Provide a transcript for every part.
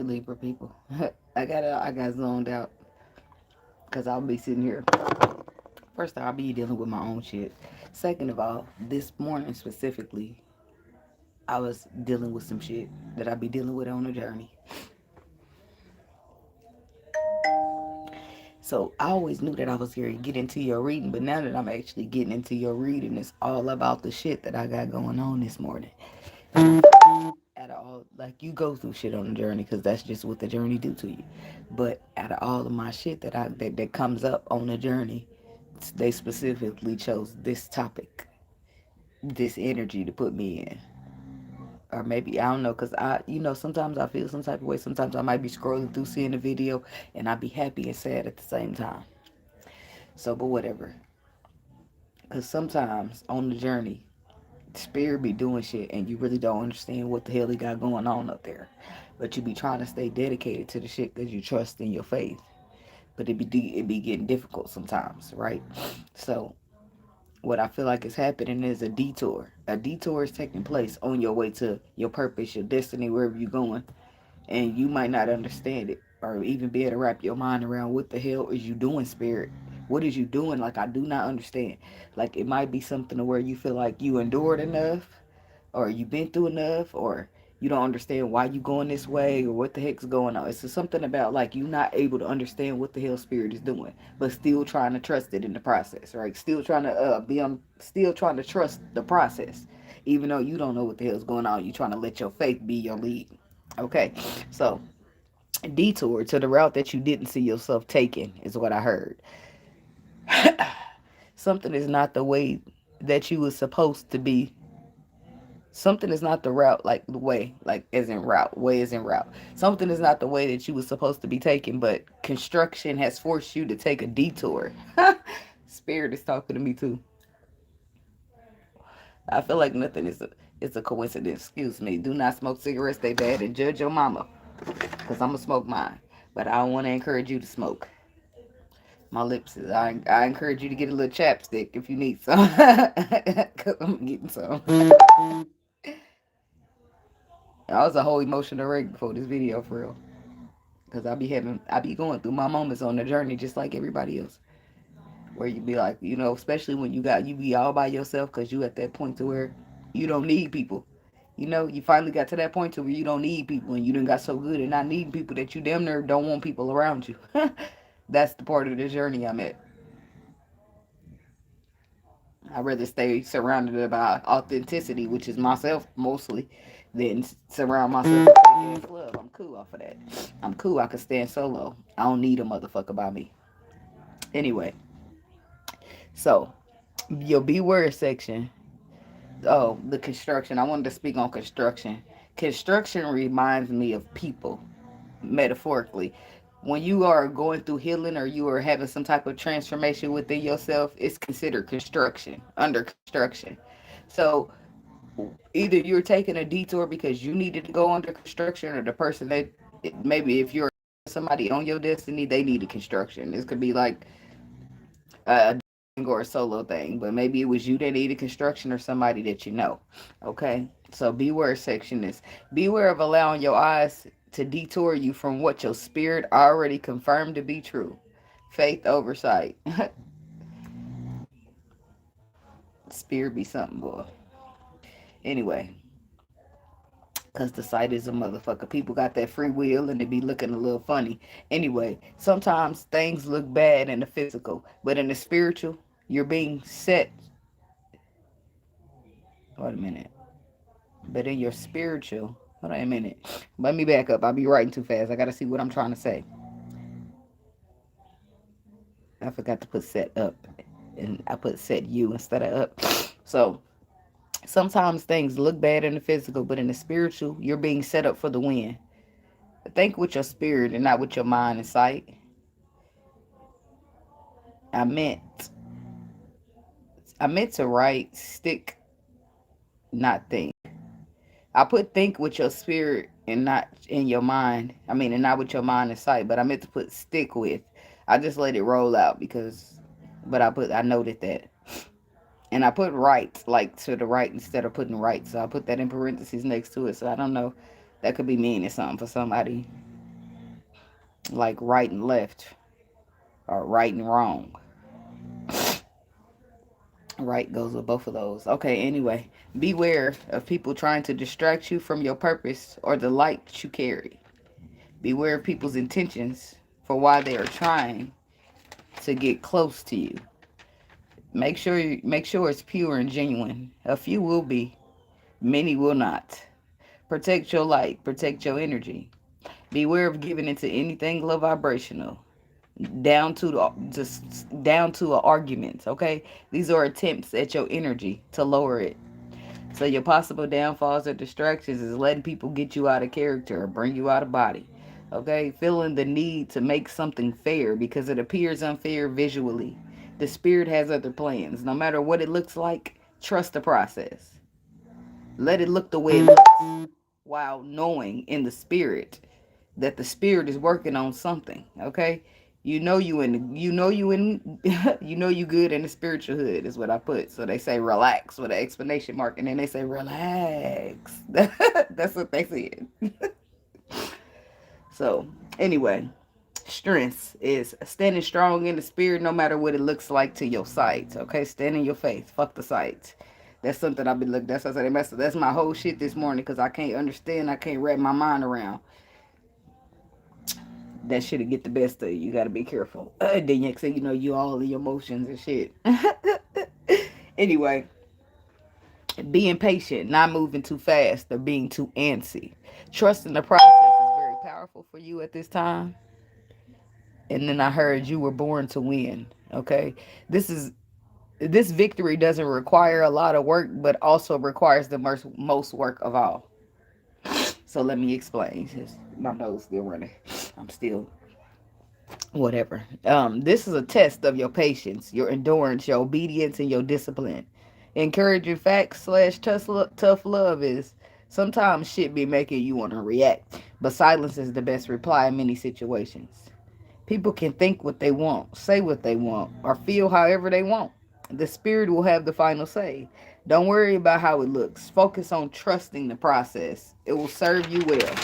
Hey Libra people. I got zoned out because I'll be sitting here. First of all, I'll be dealing with my own shit. Second of all, this morning specifically, I was dealing with some shit that I be dealing with on the journey. So I always knew that I was here to get into your reading, but now that I'm actually getting into your reading, it's all about the shit that I got going on this morning. Out of all, like, you go through shit on the journey because that's just what the journey do to you. But out of all of my shit that comes up on the journey, they specifically chose this topic, this energy to put me in. Or maybe I don't know, cause sometimes I feel some type of way. Sometimes I might be scrolling through seeing the video, and I be happy and sad at the same time. So, but whatever. Cause sometimes on the journey, spirit be doing shit, and you really don't understand what the hell he got going on up there. But you be trying to stay dedicated to the shit because you trust in your faith. But it be getting difficult sometimes, right? So what I feel like is happening is a detour. A detour is taking place on your way to your purpose, your destiny, wherever you're going, and you might not understand it or even be able to wrap your mind around what the hell is you doing, spirit. What is you doing? Like, I do not understand. Like, it might be something to where you feel like you endured enough, or you've been through enough, or you don't understand why you going this way, or what the heck's going on. It's just something about, like, you not able to understand what the hell spirit is doing, but still trying to trust it in the process, right? Still trying to still trying to trust the process, even though you don't know what the hell's going on. You trying to let your faith be your lead. Okay, so detour to the route that you didn't see yourself taking is what I heard. Something is not the way that you was supposed to be. Something is not the route, like the way, like as in route, way as in route. Something is not the way that you was supposed to be taken, but construction has forced you to take a detour. Spirit is talking to me too. I feel like nothing is a coincidence. Excuse me. Do not smoke cigarettes. They bad, and judge your mama, cause I'm gonna smoke mine. But I don't want to encourage you to smoke. My lips is. I encourage you to get a little chapstick if you need some, cause I'm getting some. I was a whole emotional wreck before this video, for real. Cause I be going through my moments on the journey just like everybody else. Where you be like, especially when you be all by yourself, cause you at that point to where you don't need people. You finally got to that point to where you don't need people, and you done got so good at not needing people that you damn near don't want people around you. That's the part of the journey I'm at. I'd rather stay surrounded by authenticity, which is myself mostly, than surround myself with fake ass love. I'm cool off of that. I'm cool. I can stand solo. I don't need a motherfucker by me. Anyway, so your B word section. Oh, the construction. I wanted to speak on construction. Construction reminds me of people, metaphorically. When you are going through healing or you are having some type of transformation within yourself, it's considered construction, under construction. So either you're taking a detour because you needed to go under construction, or the person that, maybe if you're somebody on your destiny, they needed construction. This could be like a or a solo thing, but maybe it was you that needed construction or somebody that you know. Okay, so beware section is beware of allowing your eyes to detour you from what your spirit already confirmed to be true. Faith oversight. Spirit be something, boy. Anyway, because the sight is a motherfucker. People got that free will and they be looking a little funny. Anyway, sometimes things look bad in the physical, but in the spiritual, you're being set. Wait a minute. But in your spiritual, hold on a minute. Let me back up. I'll be writing too fast. I got to see what I'm trying to say. I forgot to put set up. And I put set you instead of up. So sometimes things look bad in the physical, but in the spiritual, you're being set up for the win. Think with your spirit and not with your mind and sight. I meant I meant to write stick, not think. I put think with your spirit and not in your mind. I mean, and not with your mind and sight, but I meant to put stick with. I just let it roll out but I noted that. And I put right, like to the right instead of putting right. So I put that in parentheses next to it. So I don't know. That could be meaning something for somebody. like right and left or right and wrong. Right goes with both of those. Okay, anyway, beware of people trying to distract you from your purpose or the light you carry. Beware of people's intentions for why they are trying to get close to you. Make sure it's pure and genuine. A few will be, many will not. Protect your light, protect your energy. Beware of giving into anything low vibrational. Down to the just down to arguments, okay? These are attempts at your energy to lower it. So your possible downfalls or distractions is letting people get you out of character or bring you out of body. Okay? Feeling the need to make something fair because it appears unfair visually. The spirit has other plans. No matter what it looks like, trust the process. Let it look the way it looks while knowing in the spirit that the spirit is working on something, okay? You know you good in the spiritual hood is what I put. So they say relax with an explanation mark and then they say relax. That's what they said. So anyway, strength is standing strong in the spirit no matter what it looks like to your sight. Okay, stand in your faith. Fuck the sight. That's something I've been looking. That's what I said. That's my whole shit this morning because I can't understand. I can't wrap my mind around that shit'll get the best of you. You gotta be careful. Then next thing you know, you all the emotions and shit. Anyway, being patient, not moving too fast or being too antsy. Trusting the process is very powerful for you at this time. And then I heard you were born to win. Okay, this victory doesn't require a lot of work, but also requires the most work of all. So let me explain. My nose still running. I'm still whatever. This is a test of your patience, your endurance, your obedience, and your discipline. Encouraging facts slash tough love is sometimes shit be making you want to react, but silence is the best reply in many situations. People can think what they want, say what they want, or feel however they want. The spirit will have the final say. Don't worry about how it looks. Focus on trusting the process. It will serve you well.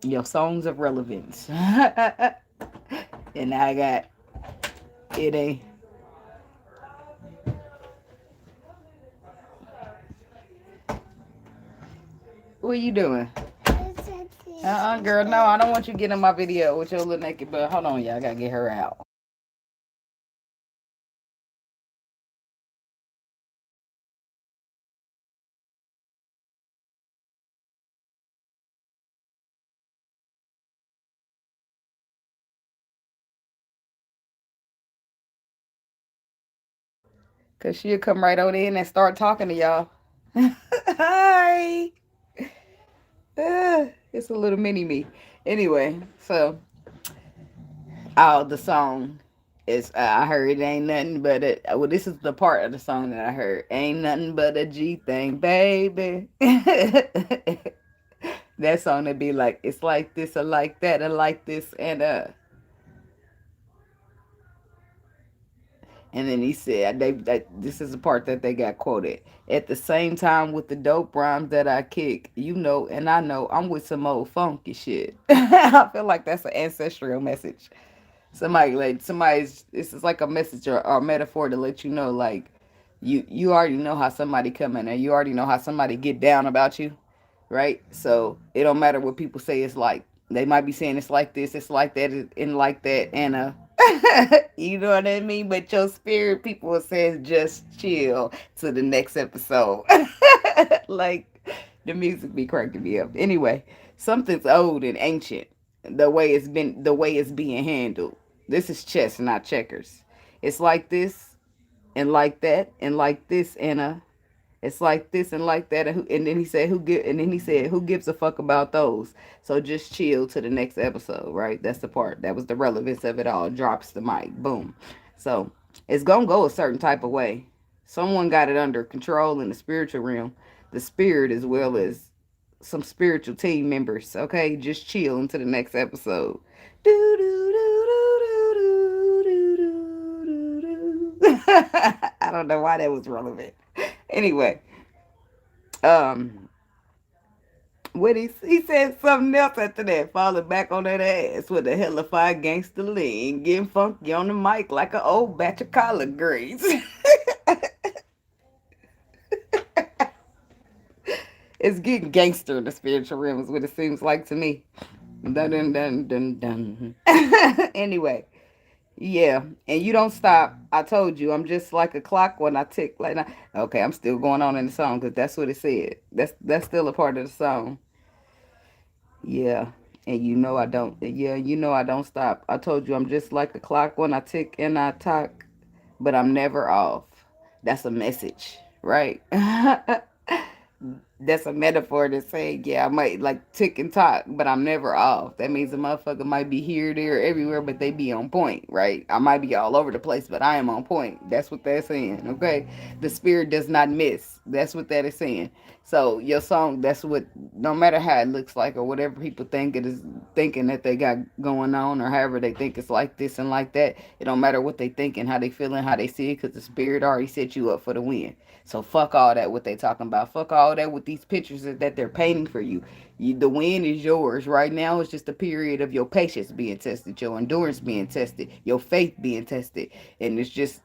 Your songs of relevance. And I got it ain't. What are you doing? Girl, no, I don't want you getting in my video with your little naked butt. Hold on, y'all. I gotta get her out. Cause she'll come right on in and start talking to y'all. Hi. It's a little mini me. Anyway, so the song is I heard it ain't nothing but a well. This is the part of the song that I heard. Ain't nothing but a G thing, baby. That song would be like it's like this or like that or like this and then he said this is the part that they got quoted. At the same time with the dope rhymes that I kick, you know, and I know I'm with some old funky shit. I feel like that's an ancestral message. Somebody's this is like a message or a metaphor to let you know like you already know how somebody come in and you already know how somebody get down about you, right? So it don't matter what people say it's like. They might be saying it's like this, it's like that, and like that, and you know what I mean? But your spirit people says just chill to the next episode. Like the music be cracking me up. Anyway, something's old and ancient. The way it's being handled. This is chess, not checkers. It's like this and like that and like this and it's like this and like that, and then he said, "Who gives a fuck about those?" So just chill to the next episode, right? That's the part. That was the relevance of it all. Drops the mic, boom. So it's gonna go a certain type of way. Someone got it under control in the spiritual realm, the spirit as well as some spiritual team members. Okay, just chill into the next episode. Do do do do do do do do do. I don't know why that was relevant. Anyway, um, What he said something else after that, falling back on that ass with a hellified gangster lean, getting funky on the mic like an old batch of collard greens. It's getting gangster in the spiritual realm is what it seems like to me. Dun dun dun dun dun. Anyway, yeah, and you don't stop. I told you, I'm just like a clock when I tick. Like, okay, I'm still going on in the song because that's what it said. That's still a part of the song. Yeah, and you know I don't. Yeah, you know I don't stop. I told you I'm just like a clock when I tick and I talk, but I'm never off. That's a message, right? That's a metaphor to say, yeah, I might like tick and talk, but I'm never off. That means a motherfucker might be here, there, everywhere, but they be on point, right? I might be all over the place, but I am on point. That's what they're saying, okay? The spirit does not miss. That's what that is saying. So your song, that's what, no matter how it looks like or whatever people think it is, thinking that they got going on or however they think it's like this and like that, it don't matter what they thinking, how they feeling, how they see it, because the spirit already set you up for the win. So fuck all that what they talking about. Fuck all that with these pictures that they're painting for you. The win is yours. Right now it's just a period of your patience being tested, your endurance being tested, your faith being tested. And it's just,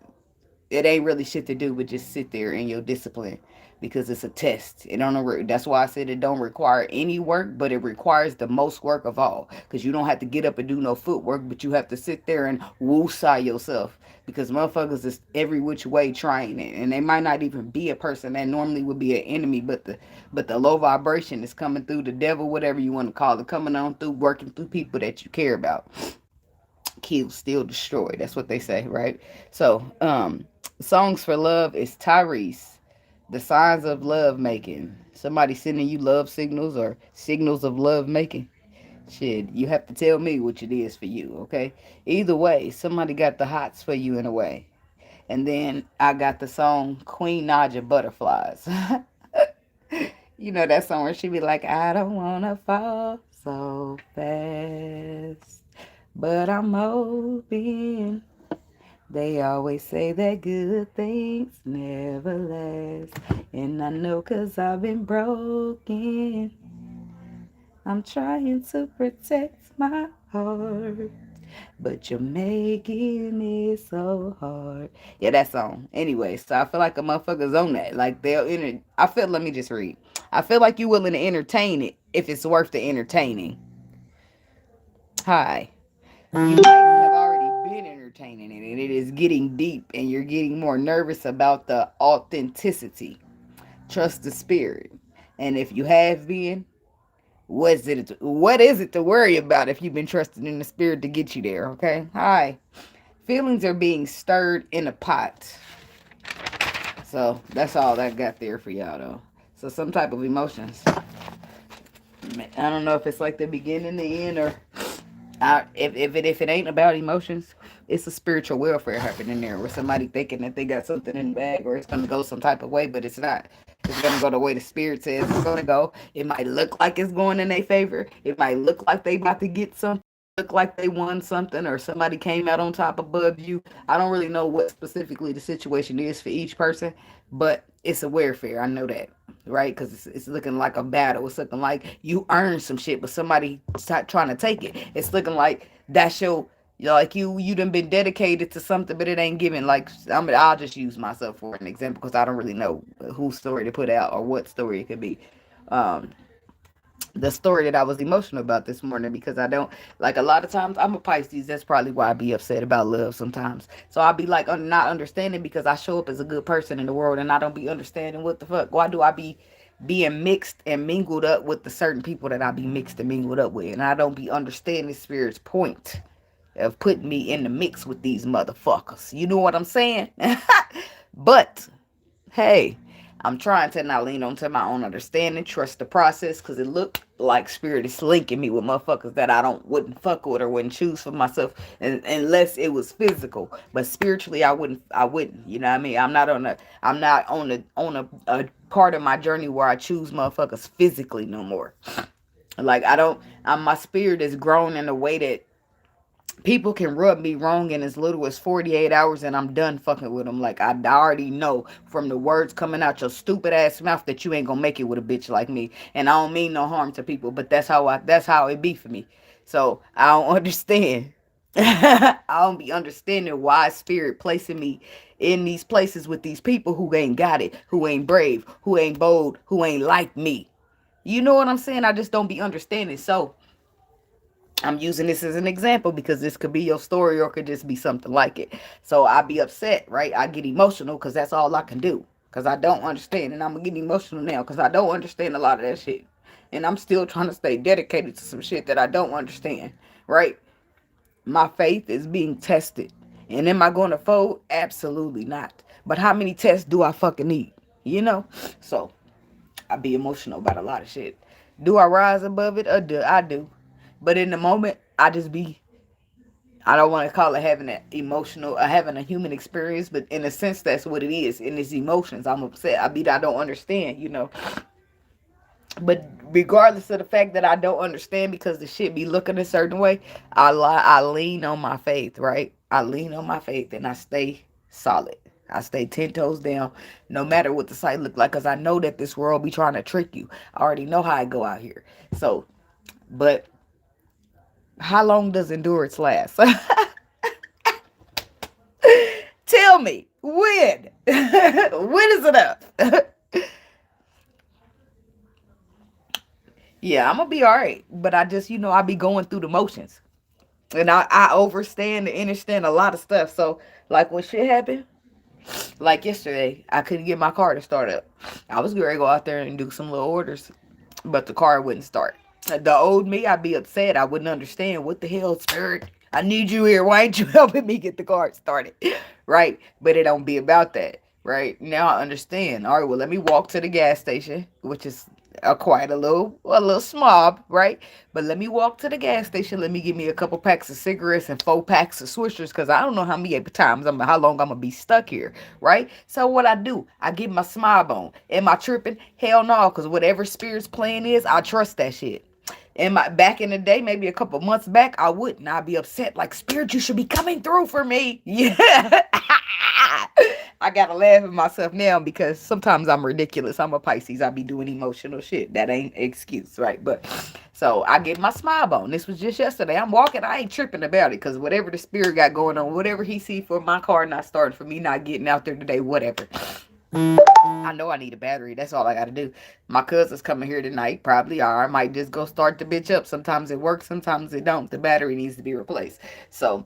it ain't really shit to do but just sit there in your discipline because it's a test. It don't. That's why I said it don't require any work, but it requires the most work of all. Because you don't have to get up and do no footwork, but you have to sit there and woosah yourself. Because motherfuckers is every which way trying it, and they might not even be a person that normally would be an enemy, but the low vibration is coming through, the devil, whatever you want to call it, coming on through, working through people that you care about. Kill, steal, destroy. That's what they say, right? So, songs for love is Tyrese. The signs of love making. Somebody sending you love signals or signals of love making. Shit, you have to tell me which it is for you, okay? Either way, somebody got the hots for you in a way. And then I got the song Queen Naja Butterflies. You know that song where she be like, I don't wanna fall so fast, but I'm hoping. They always say that good things never last. And I know 'cause I've been broken. I'm trying to protect my heart. But you're making it so hard. Yeah, that song. Anyway, so I feel like a motherfucker's on that. Like let me just read. I feel like you're willing to entertain it if it's worth the entertaining. Hi. You might have already been entertaining it and it is getting deep and you're getting more nervous about the authenticity. Trust the spirit. And if you have been, what is it to worry about if you've been trusting in the spirit to get you there, okay? Hi. Feelings are being stirred in a pot. So that's all I got there for y'all though. So some type of emotions. I don't know if it's like the beginning, the end, or if it ain't about emotions, it's a spiritual welfare happening there where somebody thinking that they got something in the bag or it's gonna go some type of way, but it's not. It's gonna go the way the spirit says it's gonna go. It might look like it's going in their favor. It might look like they about to get something. Look like they won something or somebody came out on top above you. I don't really know what specifically the situation is for each person, but it's a warfare. I know that, right? Because it's looking like a battle. It's looking like you earned some shit, but somebody trying to take it. It's looking like that's your, like you done been dedicated to something, but it ain't given. Like I'll just use myself for an example because I don't really know whose story to put out or what story it could be. Um, the story that I was emotional about this morning because I don't like a lot of times I'm a Pisces. That's probably why I be upset about love sometimes. So I'll be like not understanding because I show up as a good person in the world and I don't be understanding what the fuck. Why do I be being mixed and mingled up with the certain people that I be mixed and mingled up with? And I don't be understanding spirit's point of putting me in the mix with these motherfuckers. You know what I'm saying? But hey, I'm trying to not lean onto my own understanding, trust the process, because it looked like spirit is linking me with motherfuckers that wouldn't fuck with or wouldn't choose for myself unless it was physical. But spiritually I wouldn't. You know what I mean? I'm not on a part of my journey where I choose motherfuckers physically no more. Like my spirit is grown in a way that people can rub me wrong in as little as 48 hours and I'm done fucking with them. Like, I already know from the words coming out your stupid ass mouth that you ain't gonna make it with a bitch like me. And I don't mean no harm to people, but that's how it be for me. So I don't understand. I don't be understanding why spirit placing me in these places with these people who ain't got it, who ain't brave, who ain't bold, who ain't like me. You know what I'm saying? I just don't be understanding. So I'm using this as an example because this could be your story or it could just be something like it. So I be upset, right? I get emotional because that's all I can do. Because I don't understand. And I'm going to get emotional now because I don't understand a lot of that shit. And I'm still trying to stay dedicated to some shit that I don't understand, right? My faith is being tested. And am I going to fold? Absolutely not. But how many tests do I fucking need? You know? So I be emotional about a lot of shit. Do I rise above it? Or do I do? But in the moment, I just be, I don't want to call it having an emotional, having a human experience, but in a sense, that's what it is. In its emotions, I'm upset. I don't understand, you know. But regardless of the fact that I don't understand because the shit be looking a certain way, I lean on my faith, right? I lean on my faith and I stay solid. I stay 10 toes down no matter what the sight look like because I know that this world be trying to trick you. I already know how I go out here. So, but how long does endurance last? Tell me, when? When is enough? Yeah, I'm gonna be all right. But I just, I be going through the motions. And I overstand and understand a lot of stuff. So, like when shit happened, like yesterday, I couldn't get my car to start up. I was going to go out there and do some little orders, but the car wouldn't start. The old me, I'd be upset. I wouldn't understand. What the hell, spirit? I need you here. Why ain't you helping me get the car started? Right? But it don't be about that. Right? Now I understand. All right, well, let me walk to the gas station, which is quite a little small, right? But let me walk to the gas station. Let me give me a couple packs of cigarettes and 4 packs of Swishers, because I don't know how many times how long I'm gonna be stuck here, right? So what I do, I get my smile on. Am I tripping? Hell no, because whatever spirit's plan is, I trust that shit. And back in the day, maybe a couple months back, I wouldn't. I'd be upset, like, spirit, you should be coming through for me. Yeah. I gotta laugh at myself now because sometimes I'm ridiculous. I'm a Pisces. I be doing emotional shit. That ain't excuse, right? But so I get my smile on. This was just yesterday. I'm walking. I ain't tripping about it because whatever the spirit got going on, whatever he see for my car not starting, for me not getting out there today, whatever. I know I need a battery. That's all I got to do. My cousin's coming here tonight, probably. Or I might just go start the bitch up. Sometimes it works, sometimes it don't. The battery needs to be replaced. So,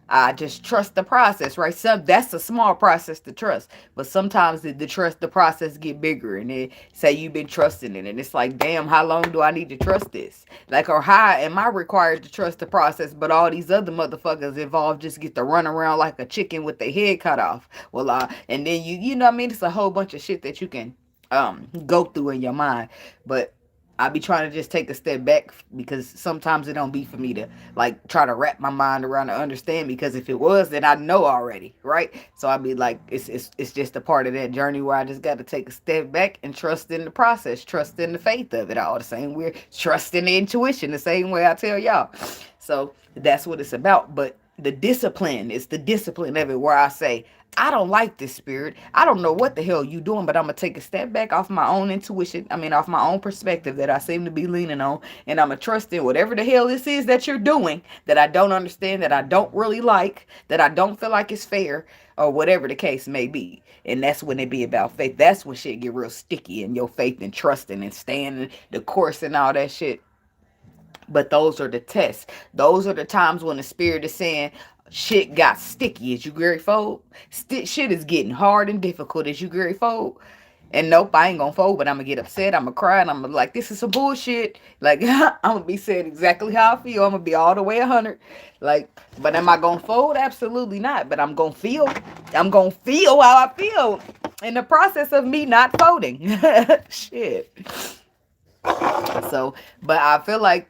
I just trust the process, right? That's a small process to trust, but sometimes the process get bigger, and they say you've been trusting it, and it's like, damn, how long do I need to trust this? Like, or how am I required to trust the process, but all these other motherfuckers involved just get to run around like a chicken with their head cut off? Well, and then you know what I mean? It's a whole bunch of shit that you can go through in your mind, but I be trying to just take a step back because sometimes it don't be for me to like try to wrap my mind around to understand, because if it was, then I know already, right? So I be like, it's just a part of that journey where I just got to take a step back and trust in the process, trust in the faith of it all, the same way, trust in the intuition, the same way I tell y'all. So that's what it's about. But the discipline is the discipline of it, where I say, I don't like this, spirit. I don't know what the hell you doing, but I'm going to take a step back off my own intuition. I mean, off my own perspective that I seem to be leaning on. And I'm going to trust in whatever the hell this is that you're doing, that I don't understand, that I don't really like, that I don't feel like it's fair, or whatever the case may be. And that's when it be about faith. That's when shit get real sticky in your faith and trusting and staying the course and all that shit. But those are the tests. Those are the times when the spirit is saying, shit got sticky. Is you Gary Fold? Shit is getting hard and difficult. Is you Gary Fold? And nope, I ain't gonna fold, but I'm gonna get upset. I'm gonna cry, and I'm gonna like, this is some bullshit. Like, I'm gonna be saying exactly how I feel. I'm gonna be all the way 100. Like, but am I gonna fold? Absolutely not. But I'm gonna feel how I feel in the process of me not folding. Shit. So, but I feel like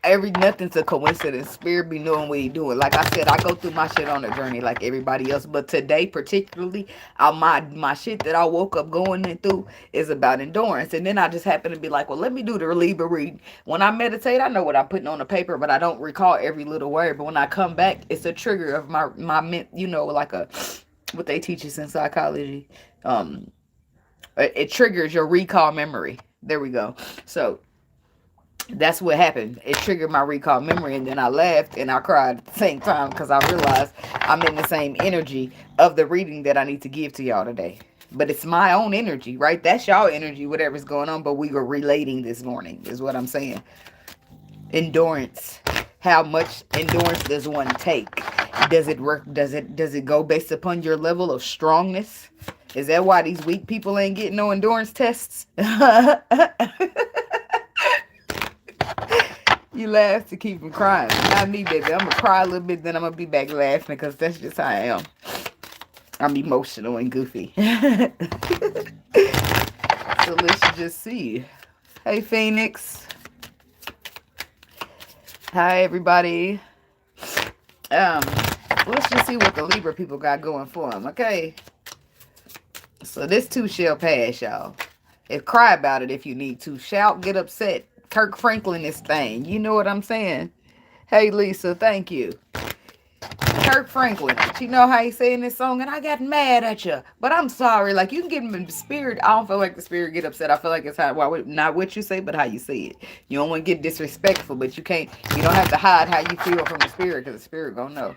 Nothing's a coincidence. Spirit be knowing what he doing. Like I said, I go through my shit on a journey like everybody else. But today, particularly, my shit that I woke up going through is about endurance. And then I just happen to be like, well, let me do the Libra reading. When I meditate, I know what I'm putting on the paper, but I don't recall every little word. But when I come back, it's a trigger of my you know, like what they teach us in psychology. It triggers your recall memory. There we go. So that's what happened. It triggered my recall memory, and then I laughed and I cried at the same time because I realized I'm in the same energy of the reading that I need to give to y'all today. But it's my own energy, right? That's y'all energy, whatever's going on, but we were relating this morning, is what I'm saying. Endurance. How much endurance does one take? Does it work? Does it go based upon your level of strongness? Is that why these weak people ain't getting no endurance tests? You laugh to keep from crying. Not me, baby. I'm going to cry a little bit, then I'm going to be back laughing because that's just how I am. I'm emotional and goofy. So let's just see. Hey, Phoenix. Hi, everybody. Let's just see what the Libra people got going for them, okay? So this too shall pass, y'all. Cry about it if you need to. Shout, get upset. Kirk Franklin this thing. You know what I'm saying? Hey, Lisa, thank you. Kirk Franklin. You know how he saying this song? And I got mad at you. But I'm sorry. Like, you can get him in the spirit. I don't feel like the spirit get upset. I feel like it's not what you say, but how you say it. You don't want to get disrespectful, but you don't have to hide how you feel from the spirit because the spirit gonna know.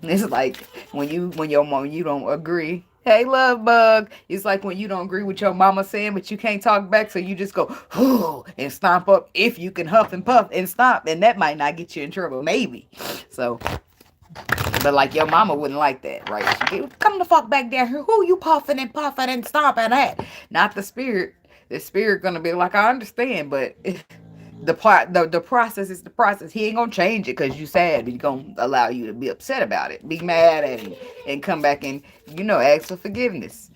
It's like when your mom, you don't agree. Hey, love bug. It's like when you don't agree with your mama saying, but you can't talk back, so you just go, whoo, and stomp up if you can huff and puff and stomp, and that might not get you in trouble, maybe. So, but like your mama wouldn't like that, right? She get, come the fuck back down here. Who you puffing and stomping at? Not the spirit. The spirit gonna be like, I understand, but the process is the process. He ain't gonna change it because you sad. He's gonna allow you to be upset about it, be mad at him, and come back and ask for forgiveness.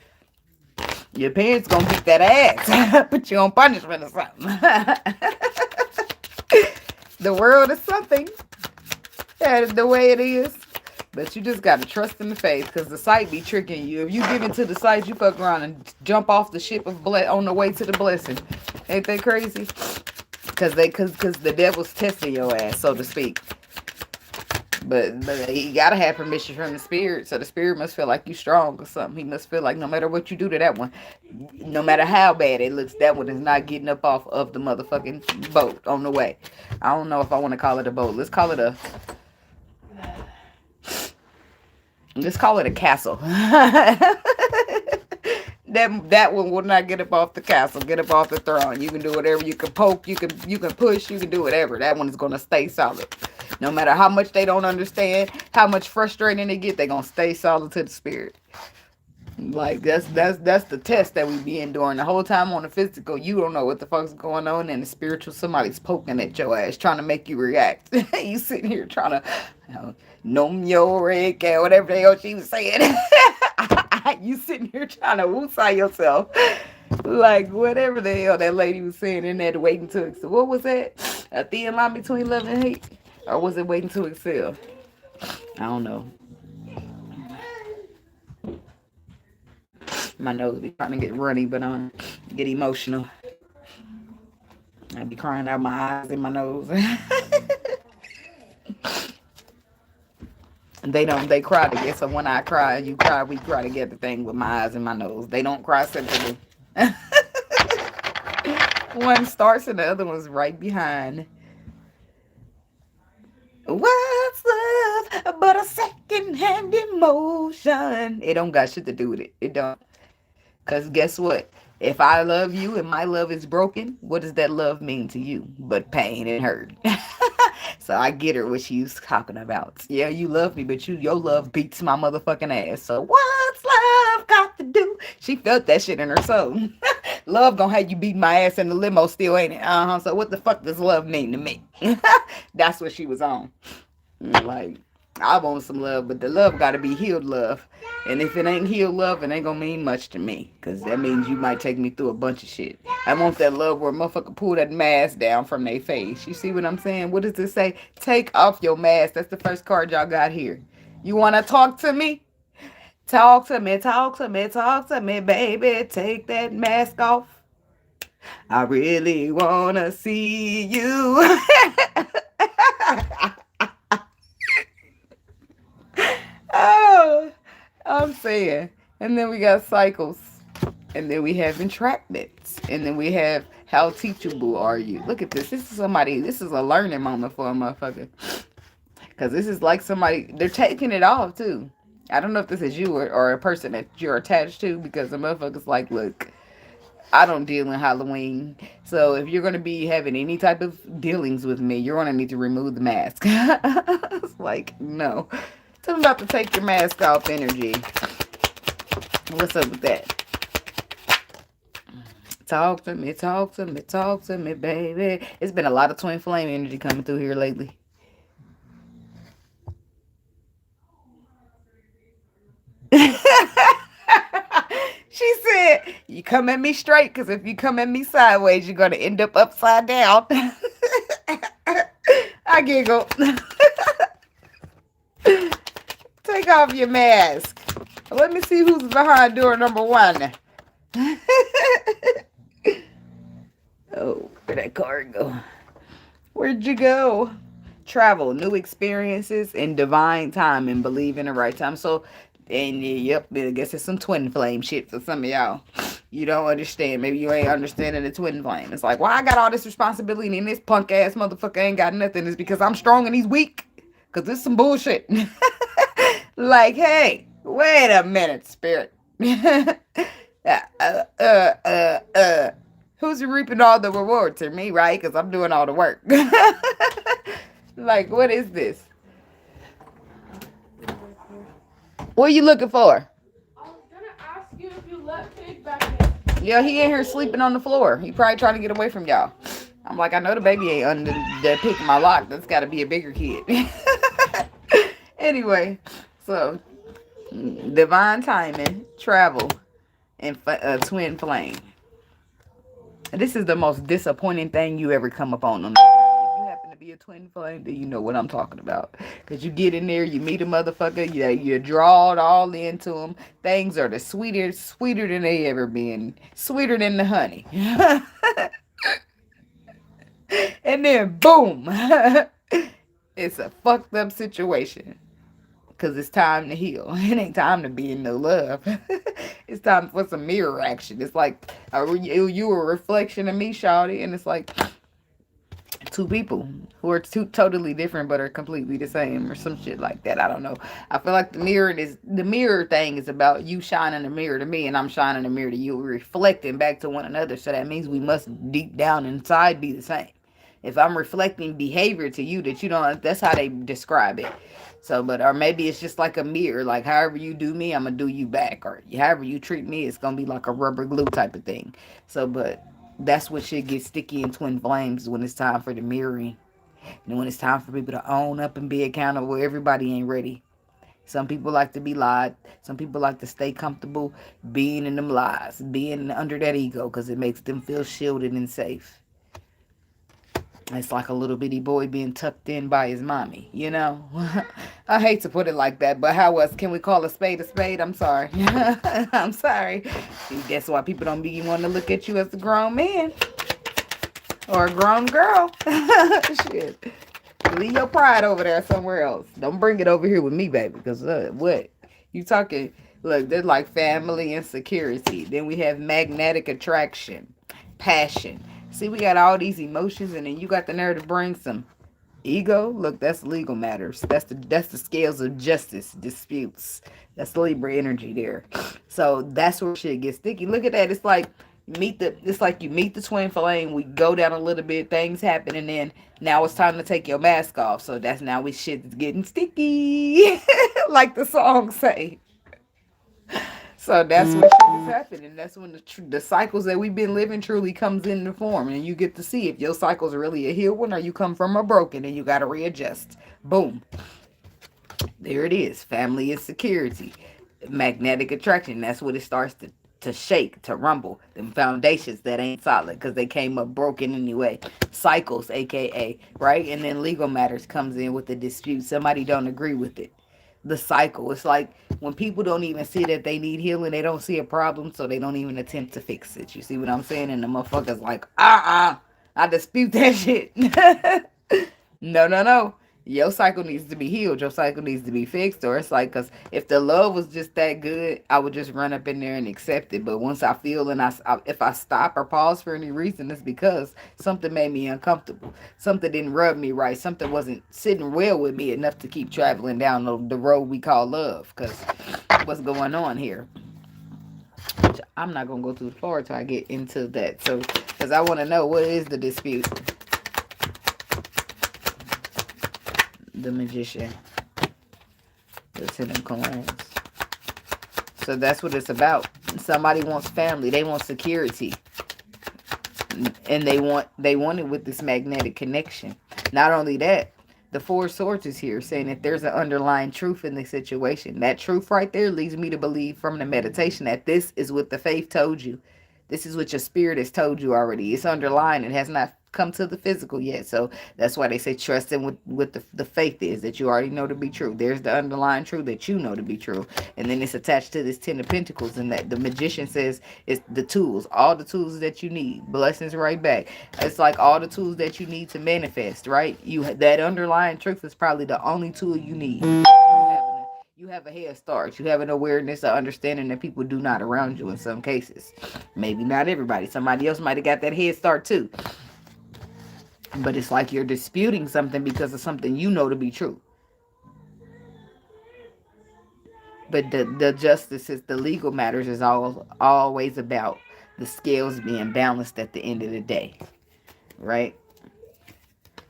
Your parents gonna beat that ass, put you on punishment or something. The world is something. That is the way it is. But you just gotta trust in the faith because the sight be tricking you. If you give into the sight, you fuck around and jump off the ship of on the way to the blessing. Ain't that crazy? Because the devil's testing your ass, so to speak. But you gotta have permission from the spirit, so the spirit must feel like you strong or something. He must feel like no matter what you do to that one, no matter how bad it looks, that one is not getting up off of the motherfucking boat on the way. I don't know if I want to call it a boat. Let's call it a castle. That one will not get up off the castle, get up off the throne. You can do whatever. You can poke, you can push, you can do whatever. That one is gonna stay solid. No matter how much they don't understand, how much frustrating they get, they're gonna stay solid to the spirit. Like that's the test that we be in during the whole time on the physical. You don't know what the fuck's going on, and the spiritual, somebody's poking at your ass, trying to make you react. You sitting here trying to nom your red cat, whatever the hell she was saying. You sitting here trying to woosah yourself. Like whatever the hell that lady was saying in there, waiting to excel. What was that? A thin line between love and hate? Or was it waiting to excel? I don't know. My nose be trying to get runny, but I get emotional. I be crying out my eyes and my nose. They cry together. So when I cry and you cry, we cry together thing with my eyes and my nose. They don't cry separately. One starts and the other one's right behind. What's love but a second-hand emotion? It don't got shit to do with it. It don't. Because guess what? If I love you and my love is broken, what does that love mean to you? But pain and hurt. So I get her what she's talking about. Yeah, you love me, but your love beats my motherfucking ass. So what's love got to do? She felt that shit in her soul. Love gonna have you beat my ass in the limo still, ain't it? So what the fuck does love mean to me? That's what she was on. Like, I want some love, but the love got to be healed love. And if it ain't healed love, it ain't going to mean much to me. Because that means you might take me through a bunch of shit. I want that love where a motherfucker pull that mask down from their face. You see what I'm saying? What does it say? Take off your mask. That's the first card y'all got here. You want to talk to me? Talk to me, talk to me, talk to me, baby. Take that mask off. I really want to see you. Oh, I'm saying. And then we got cycles. And then we have entrapments. And then we have how teachable are you? Look at this. This is a learning moment for a motherfucker. Because this is like somebody, they're taking it off too. I don't know if this is you or a person that you're attached to, because the motherfucker's like, look, I don't deal in Halloween. So if you're going to be having any type of dealings with me, you're going to need to remove the mask. It's like, no. Tell them about to take your mask off energy. What's up with that? Talk to me, talk to me, talk to me, baby. It's been a lot of twin flame energy coming through here lately. She said, you come at me straight, because if you come at me sideways, you're going to end up upside down. I giggle. Take off your mask. Let me see who's behind door number 1. Oh, where'd that card go? Where'd you go? Travel, new experiences, and divine time, and believe in the right time. So, and yep, I guess it's some twin flame shit for some of y'all. You don't understand. Maybe you ain't understanding the twin flame. It's like, well, I got all this responsibility and this punk ass motherfucker ain't got nothing. It's because I'm strong and he's weak. Because it's some bullshit. Like, hey, wait a minute, spirit. Who's reaping all the rewards? To me, right? Because I'm doing all the work. Like, what is this? What are you looking for? I was going to ask you if you let Pig back in. Yeah, he in here sleeping on the floor. He probably trying to get away from y'all. I'm like, I know the baby ain't under the pick of my lock. That's got to be a bigger kid. Anyway, so divine timing, travel, and twin flame. This is the most disappointing thing you ever come upon the journey. If you happen to be a twin flame, then you know what I'm talking about. Because you get in there, you meet a motherfucker, you draw it all into them. Things are the sweeter than they ever been. Sweeter than the honey. And then, boom. It's a fucked up situation. Because it's time to heal. It ain't time to be in no love. It's time for some mirror action. It's like, you a reflection of me, shawty. And it's like, two people who are two totally different but are completely the same, or some shit like that. I don't know. I feel like the mirror thing is about you shining a mirror to me and I'm shining a mirror to you. We're reflecting back to one another. So that means we must deep down inside be the same. If I'm reflecting behavior to you that you don't, that's how they describe it. So, or maybe it's just like a mirror. Like, however you do me, I'm going to do you back. Or however you treat me, it's going to be like a rubber glue type of thing. So, but that's what shit gets sticky in twin flames, when it's time for the mirroring. And when it's time for people to own up and be accountable. Everybody ain't ready. Some people like to be lied. Some people like to stay comfortable being in them lies. Being under that ego, because it makes them feel shielded and safe. It's like a little bitty boy being tucked in by his mommy, you know? I hate to put it like that, but how else can we call a spade a spade? I'm sorry. I'm sorry. That's why people don't be wanting to look at you as a grown man or a grown girl. Shit. Leave your pride over there somewhere else. Don't bring it over here with me, baby, because what? You talking, look, they're like family and security. Then we have magnetic attraction, passion. See, we got all these emotions, and then you got the nerve to bring some ego. Look, that's legal matters. That's the scales of justice disputes. That's Libra energy there. So that's where shit gets sticky. Look at that. It's like you meet the twin flame. We go down a little bit. Things happen, and then now it's time to take your mask off. So that's now we shit's getting sticky, like the song say. So that's what is happening. That's when the cycles that we've been living truly comes into form. And you get to see if your cycle's really a healed one or you come from a broken and you got to readjust. Boom. There it is. Family is security. Magnetic attraction. That's what it starts to shake, to rumble. Them foundations that ain't solid because they came up broken anyway. Cycles, aka, right? And then legal matters comes in with the dispute. Somebody don't agree with it. The cycle. It's like when people don't even see that they need healing, they don't see a problem, so they don't even attempt to fix it. You see what I'm saying? And the motherfuckers like, I dispute that shit. No, no, no. Your cycle needs to be healed. Your cycle needs to be fixed. Or it's like, because if the love was just that good, I would just run up in there and accept it. But once I feel and if I stop or pause for any reason, it's because something made me uncomfortable. Something didn't rub me right. Something wasn't sitting well with me enough to keep traveling down the road we call love. Because what's going on here? I'm not going to go too far until I get into that. So, because I want to know, what is the dispute? The Magician, the Ten of Coins. So that's what it's about. Somebody wants family. They want security, and they want it with this magnetic connection. Not only that, the Four of Swords is here, saying that there's an underlying truth in the situation. That truth right there leads me to believe from the meditation that this is what the faith told you. This is what your spirit has told you already. It's underlying. It has not come to the physical yet. So that's why they say trust in what the faith is, that you already know to be true. There's the underlying truth that you know to be true. And then it's attached to this Ten of Pentacles, and that the Magician says it's the tools, all the tools that you need. Blessings right back. It's like all the tools that you need to manifest, right? That underlying truth is probably the only tool you need. You have a head start. You have an awareness, an understanding that people do not around you in some cases. Maybe not everybody. Somebody else might have got that head start too. But it's like you're disputing something because of something you know to be true. But the justice is the legal matters is always about the scales being balanced at the end of the day. Right?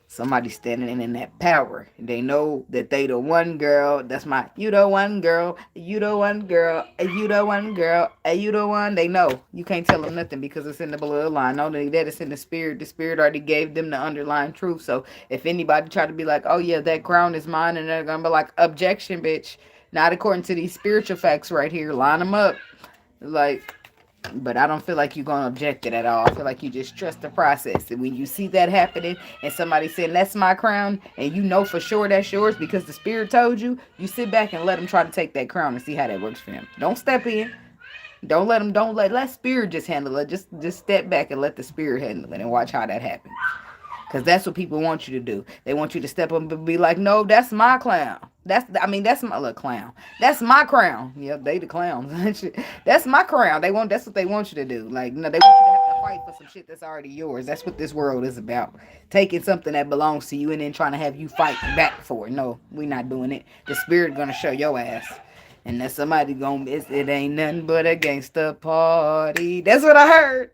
Somebody standing in that power. They know that they the one girl. That's you the one girl. You the one girl. You the one girl. You the one. They know. You can't tell them nothing because it's in the bloodline. Not only that, it's in the spirit. The spirit already gave them the underlying truth. So if anybody try to be like, oh yeah, that crown is mine, and they're gonna be like, objection, bitch. Not according to these spiritual facts right here. Line them up. Like, but I don't feel like you're going to object it at all. I feel like you just trust the process. And when you see that happening and somebody saying, that's my crown, and you know for sure that's yours because the spirit told you, you sit back and let them try to take that crown and see how that works for them. Don't step in. Let spirit just handle it. Just step back and let the spirit handle it and watch how that happens. Because that's what people want you to do. They want you to step up and be like, no, that's my clown. That's my little clown. That's my crown. Yep, they the clowns. That's my crown. That's what they want you to do. Like, no, they want you to have to fight for some shit that's already yours. That's what this world is about. Taking something that belongs to you and then trying to have you fight back for it. No, we're not doing it. The spirit gonna show your ass. And that's somebody it ain't nothing but a gangster party. That's what I heard.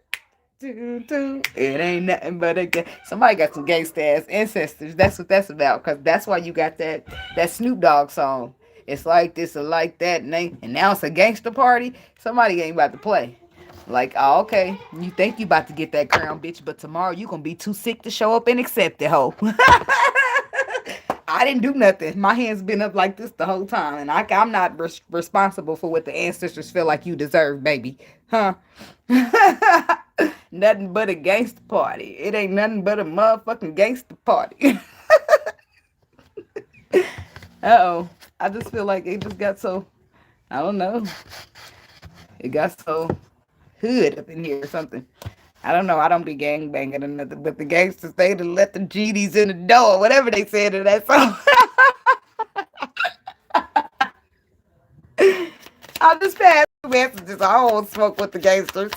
It ain't nothing but somebody got some gangsta ass ancestors. That's what that's about. Cause that's why you got that Snoop Dogg song. It's like this or like that, and now it's a gangster party. Somebody ain't about to play. Like, oh, okay, you think you about to get that crown, bitch, but tomorrow you gonna be too sick to show up and accept it, ho. I didn't do nothing. My hand's been up like this the whole time, and I'm not responsible for what the ancestors feel like you deserve, baby. Huh? Nothing but a gangster party. It ain't nothing but a motherfucking gangster party. Uh-oh. I just feel like it just got so, I don't know. It got so hood up in here or something. I don't know. I don't be gang banging or nothing, but the gangsters, they to let the GDs in the door, whatever they said in that song. I'll just pass the messages. I won't smoke with the gangsters.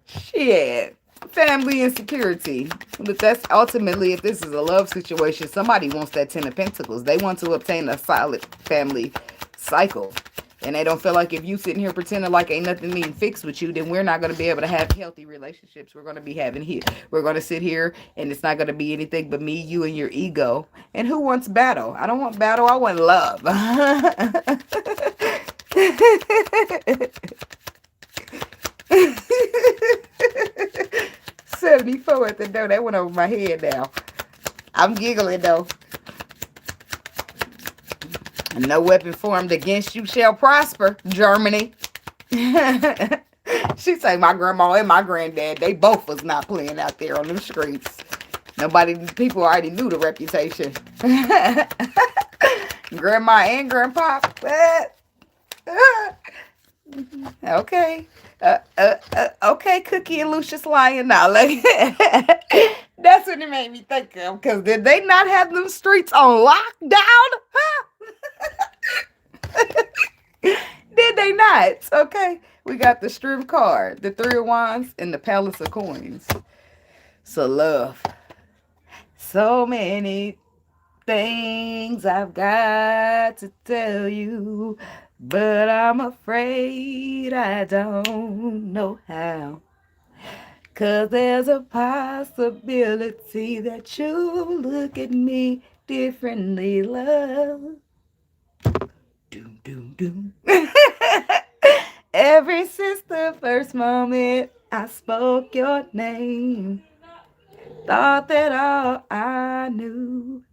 Shit. Family insecurity. But that's ultimately, if this is a love situation, somebody wants that Ten of Pentacles. They want to obtain a solid family cycle. And they don't feel like if you sitting here pretending like ain't nothing being fixed with you, then we're not going to be able to have healthy relationships. We're going to be having here. We're going to sit here and it's not going to be anything but me, you, and your ego. And who wants battle? I don't want battle. I want love. 74 at the door. That went over my head now. I'm giggling though. No weapon formed against you shall prosper, Germany. She say my grandma and my granddad, they both was not playing out there on them streets. People already knew the reputation. Grandma and grandpa. Okay. Okay, Cookie and Lucius lying now. Like, that's what it made me think of. Because did they not have them streets on lockdown? Huh? Did they not? Okay. We got the Strip card, the Three of Wands, and the Palace of Coins. So, love. So many things I've got to tell you, but I'm afraid I don't know how. 'Cause there's a possibility that you'll look at me differently, love. Doom, doom, doom. Ever since the first moment I spoke your name, thought that all I knew,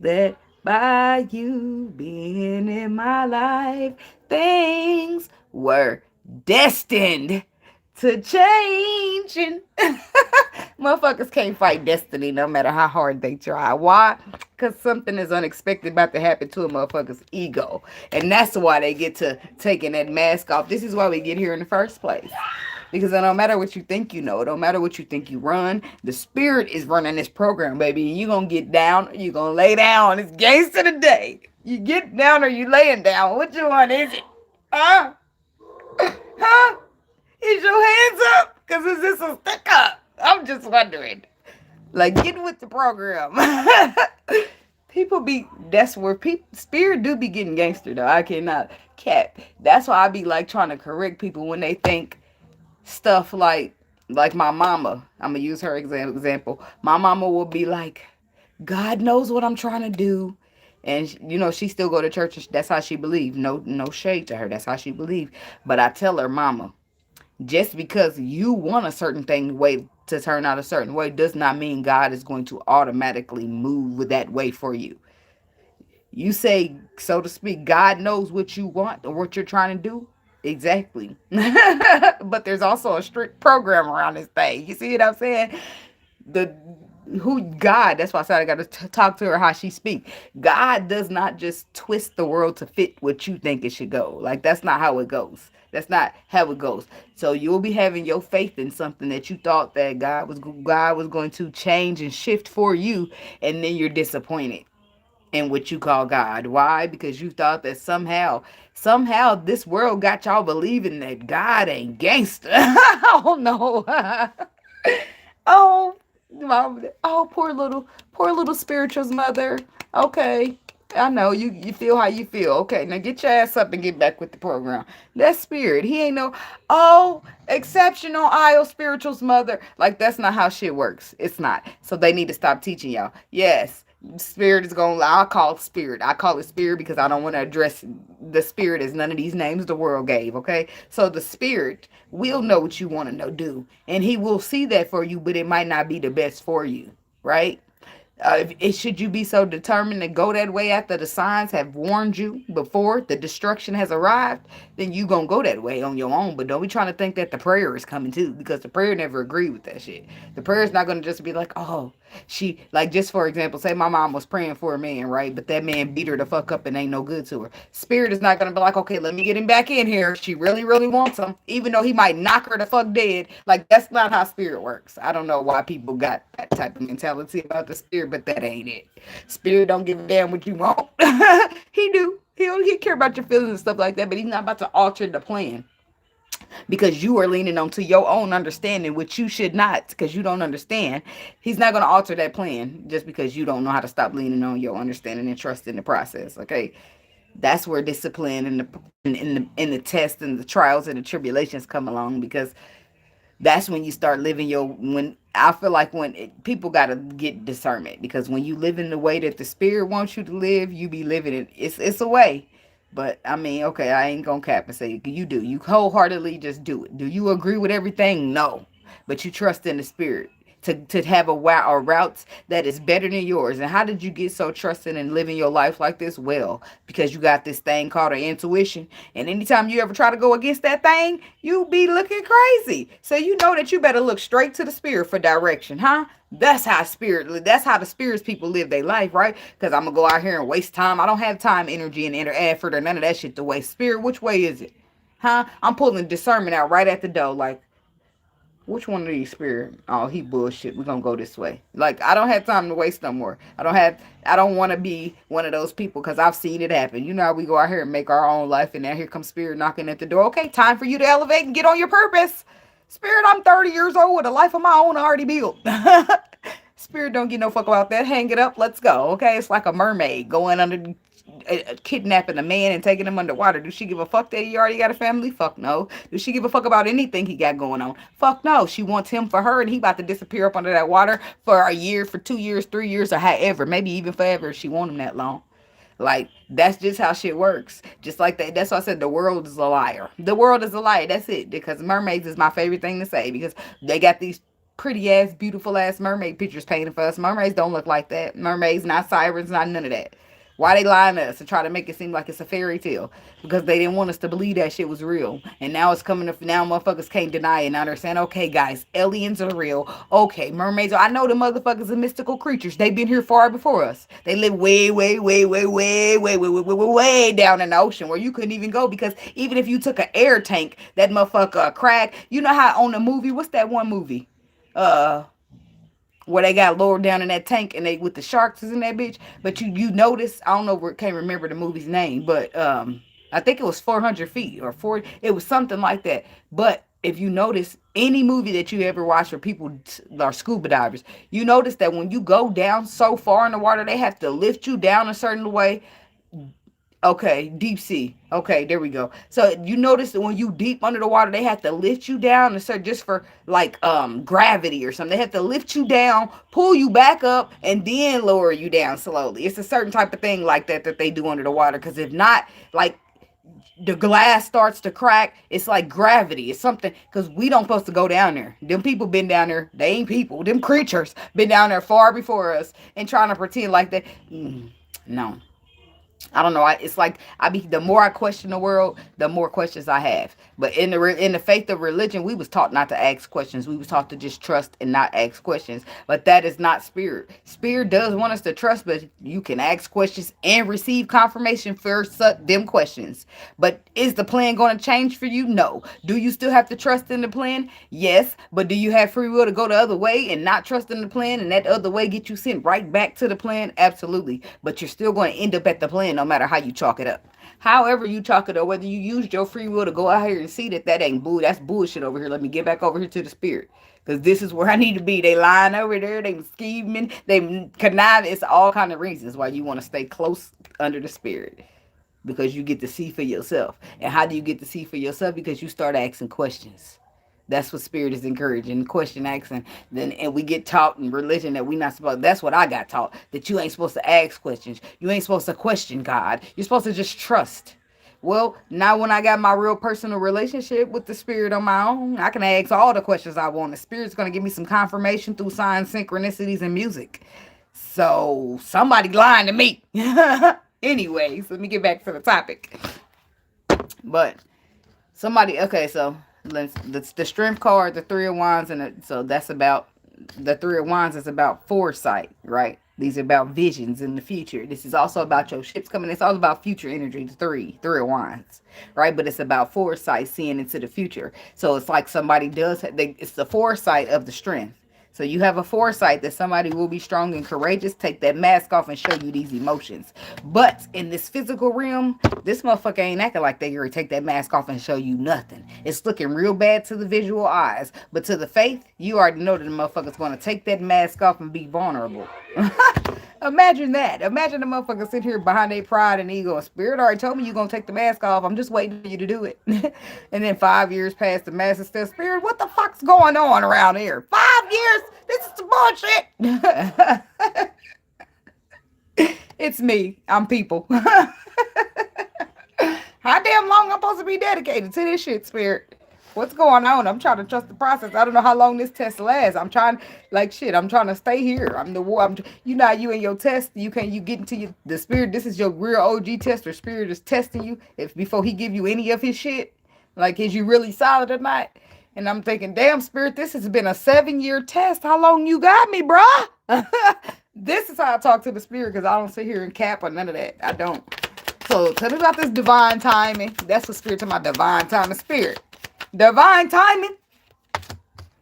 that by you being in my life, things were destined to change. And motherfuckers can't fight destiny no matter how hard they try. Why? Because something is unexpected about to happen to a motherfucker's ego. And that's why they get to taking that mask off. This is why we get here in the first place. Because it don't matter what you think you know. It don't matter what you think you run. The spirit is running this program, baby. And you going to get down or you going to lay down. It's gangsta today. You get down or you laying down. Which one is it? Huh? Huh? Is your hands up? Because is this a stick up? I'm just wondering. Like, get with the program. People be, that's where people, spirit do be getting gangster though. I cannot cap. That's why I be like trying to correct people when they think stuff like my mama. I'm gonna use her example. My mama will be like, God knows what I'm trying to do, and she still go to church. That's how she believe. No shade to her. That's how she believe. But I tell her, mama, just because you want a certain thing way to turn out a certain way does not mean God is going to automatically move that way for you. You say, so to speak, God knows what you want or what you're trying to do. Exactly. But there's also a strict program around this thing. You see what I'm saying? God, that's why I said I got to talk to her how she speak. God does not just twist the world to fit what you think it should go. Like, that's not how it goes. That's not how it goes. So you'll be having your faith in something that you thought that God was going to change and shift for you, and then you're disappointed in what you call God. Why? Because you thought that somehow this world got y'all believing that God ain't gangster. Oh no. Oh, mom. Oh, poor little spiritual's mother. Okay. I know you feel how you feel. Okay, now get your ass up and get back with the program. That's spirit. He ain't no, oh, exceptional IO spiritual's mother. Like, that's not how shit works. It's not. So they need to stop teaching y'all. Yes, spirit is going to, I'll call it spirit. I call it spirit because I don't want to address the spirit as none of these names the world gave, okay? So the spirit will know what you want to do. And he will see that for you, but it might not be the best for you, right? Should you be so determined to go that way after the signs have warned you before the destruction has arrived, then you gonna go that way on your own. But don't be trying to think that the prayer is coming too, because the prayer never agreed with that shit. The prayer is not gonna just be like, oh, she, like, just for example, say my mom was praying for a man, right? But that man beat her the fuck up and ain't no good to her. Spirit is not gonna be like, okay, let me get him back in here. She really, really wants him, even though he might knock her the fuck dead. Like, that's not how spirit works. I don't know why people got that type of mentality about the spirit, but that ain't it. Spirit don't give a damn what you want. He do. He care about your feelings and stuff like that, but he's not about to alter the plan because you are leaning on to your own understanding, which you should not, because you don't understand. He's not going to alter that plan just because you don't know how to stop leaning on your understanding and trust in the process. Okay, that's where discipline and the test and the trials and the tribulations come along, because that's when you start living when I feel like people got to get discernment, because when you live in the way that the spirit wants you to live, you be living it. It's a way. But I mean, okay, I ain't gonna cap and say you wholeheartedly just do it. Do you agree with everything? No. But you trust in the spirit to have a wow or routes that is better than yours. And how did you get so trusting and living your life like this? Well, because you got this thing called an intuition. And anytime you ever try to go against that thing, you be looking crazy. So you know that you better look straight to the spirit for direction, huh? That's how the spirits people live their life, right? Because I'm gonna go out here and waste time. I don't have time, energy, and inner effort or none of that shit to waste. Spirit, which way is it? Huh? I'm pulling discernment out right at the door, like, which one of these spirit? Oh, he bullshit. We're gonna go this way. Like, I don't have time to waste no more. I don't want to be one of those people because I've seen it happen. You know how we go out here and make our own life, and now here comes spirit knocking at the door. Okay, time for you to elevate and get on your purpose. Spirit, I'm 30 years old with a life of my own already built. Spirit don't give no fuck about that. Hang it up. Let's go. Okay, it's like a mermaid going under, kidnapping a man and taking him underwater. Do she give a fuck that he already got a family? Fuck no. Does she give a fuck about anything he got going on? Fuck no. She wants him for her, and he about to disappear up under that water for a year, for 2 years, 3 years, or however, maybe even forever if she want him that long. Like, that's just how shit works. Just like that. That's why I said the world is a liar. The world is a liar. That's it. Because mermaids is my favorite thing to say, because they got these pretty ass, beautiful ass mermaid pictures painted for us. Mermaids don't look like that. Mermaids, not sirens, not none of that. Why they lying to us and try to make it seem like it's a fairy tale? Because they didn't want us to believe that shit was real. And now it's coming up. Now motherfuckers can't deny it. Now they're saying, okay, guys, aliens are real. Okay, mermaids are. I know the motherfuckers are mystical creatures. They've been here far before us. They live way, way, way, way, way, way, way, way, way, way down in the ocean where you couldn't even go, because even if you took an air tank, that motherfucker crack. You know how on the movie, what's that one movie? Uh, where they got lowered down in that tank and they with the sharks is in that bitch. But you notice, I don't know, can't remember the movie's name, but I think it was 400 feet or 40. It was something like that. But if you notice any movie that you ever watch where people are scuba divers, you notice that when you go down so far in the water, they have to lift you down a certain way. Okay, deep sea. Okay, there we go. So you notice that when you deep under the water, they have to lift you down, and so just for like gravity or something. They have to lift you down, pull you back up, and then lower you down slowly. It's a certain type of thing like that that they do under the water. Because if not, like, the glass starts to crack. It's like gravity. It's something, because we don't supposed to go down there. Them people been down there. They ain't people. Them creatures been down there far before us and trying to pretend like that. No. I don't know. It's like the more I question the world, the more questions I have. But in the faith of religion, we was taught not to ask questions. We was taught to just trust and not ask questions. But that is not spirit. Spirit does want us to trust, but you can ask questions and receive confirmation for them questions. But is the plan going to change for you? No. Do you still have to trust in the plan? Yes. But do you have free will to go the other way and not trust in the plan, and that other way get you sent right back to the plan? Absolutely. But you're still going to end up at the plan no matter how you chalk it up. However you chalk it up, whether you used your free will to go out here and see that ain't that's bullshit over here. Let me get back over here to the spirit. Because this is where I need to be. They lying over there. They scheming. They conniving. It's all kind of reasons why you want to stay close under the spirit. Because you get to see for yourself. And how do you get to see for yourself? Because you start asking questions. That's what spirit is encouraging. Question asking. And we get taught in religion that we not supposed. That's what I got taught. That you ain't supposed to ask questions. You ain't supposed to question God. You're supposed to just trust. Well, now when I got my real personal relationship with the spirit on my own, I can ask all the questions I want. The spirit's going to give me some confirmation through signs, synchronicities, and music. So somebody lying to me. Anyways, let me get back to the topic. But somebody, okay, so the strength card, the three of wands, and so that's about, the three of wands is about foresight, right? These are about visions in the future. This is also about your ships coming. It's all about future energy. The three of wands, right? But it's about foresight, seeing into the future. So it's like somebody does. It's the foresight of the strength. So you have a foresight that somebody will be strong and courageous, take that mask off and show you these emotions. But in this physical realm, this motherfucker ain't acting like they gonna take that mask off and show you nothing. It's looking real bad to the visual eyes. But to the faith, you already know that the motherfucker's gonna take that mask off and be vulnerable. Imagine that. Imagine the motherfucker sitting here behind their pride and ego. Spirit already told me you're going to take the mask off. I'm just waiting for you to do it. And then 5 years past, the mask is still, Spirit, what the fuck's going on around here? 5 years? This is some bullshit. It's me. I'm people. How damn long I'm supposed to be dedicated to this shit, Spirit? What's going on? I'm trying to trust the process. I don't know how long this test lasts. I'm trying, like shit. I'm trying to stay here. I'm the war. You know, you in your test. You get into the spirit. This is your real OG test. Or spirit is testing you if before he give you any of his shit. Like, is you really solid or not? And I'm thinking, damn, spirit, this has been a 7-year test. How long you got me, bruh? This is how I talk to the spirit because I don't sit here and cap or none of that. I don't. So tell me about this divine timing. That's what spirit to my divine timing spirit. Divine timing.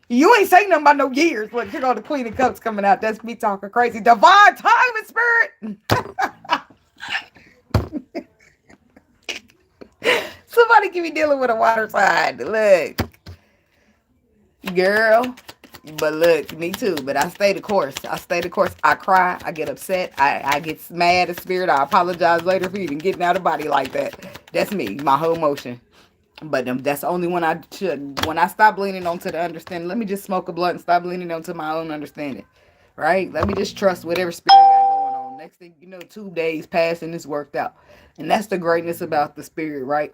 You ain't saying nothing about no years. Look, here go the Queen of Cups coming out. That's me talking crazy. Divine timing, spirit. Somebody keep me dealing with a water sign. Look, girl. But look, me too. But I stay the course. I stay the course. I cry. I get upset. I get mad at spirit. I apologize later for even getting out of body like that. That's me. My whole motion. But that's only when I should. When I stop leaning onto the understanding. Let me just smoke a blunt and stop leaning onto my own understanding. Right? Let me just trust whatever spirit got going on. Next thing you know, 2 days pass and it's worked out. And that's the greatness about the spirit, right?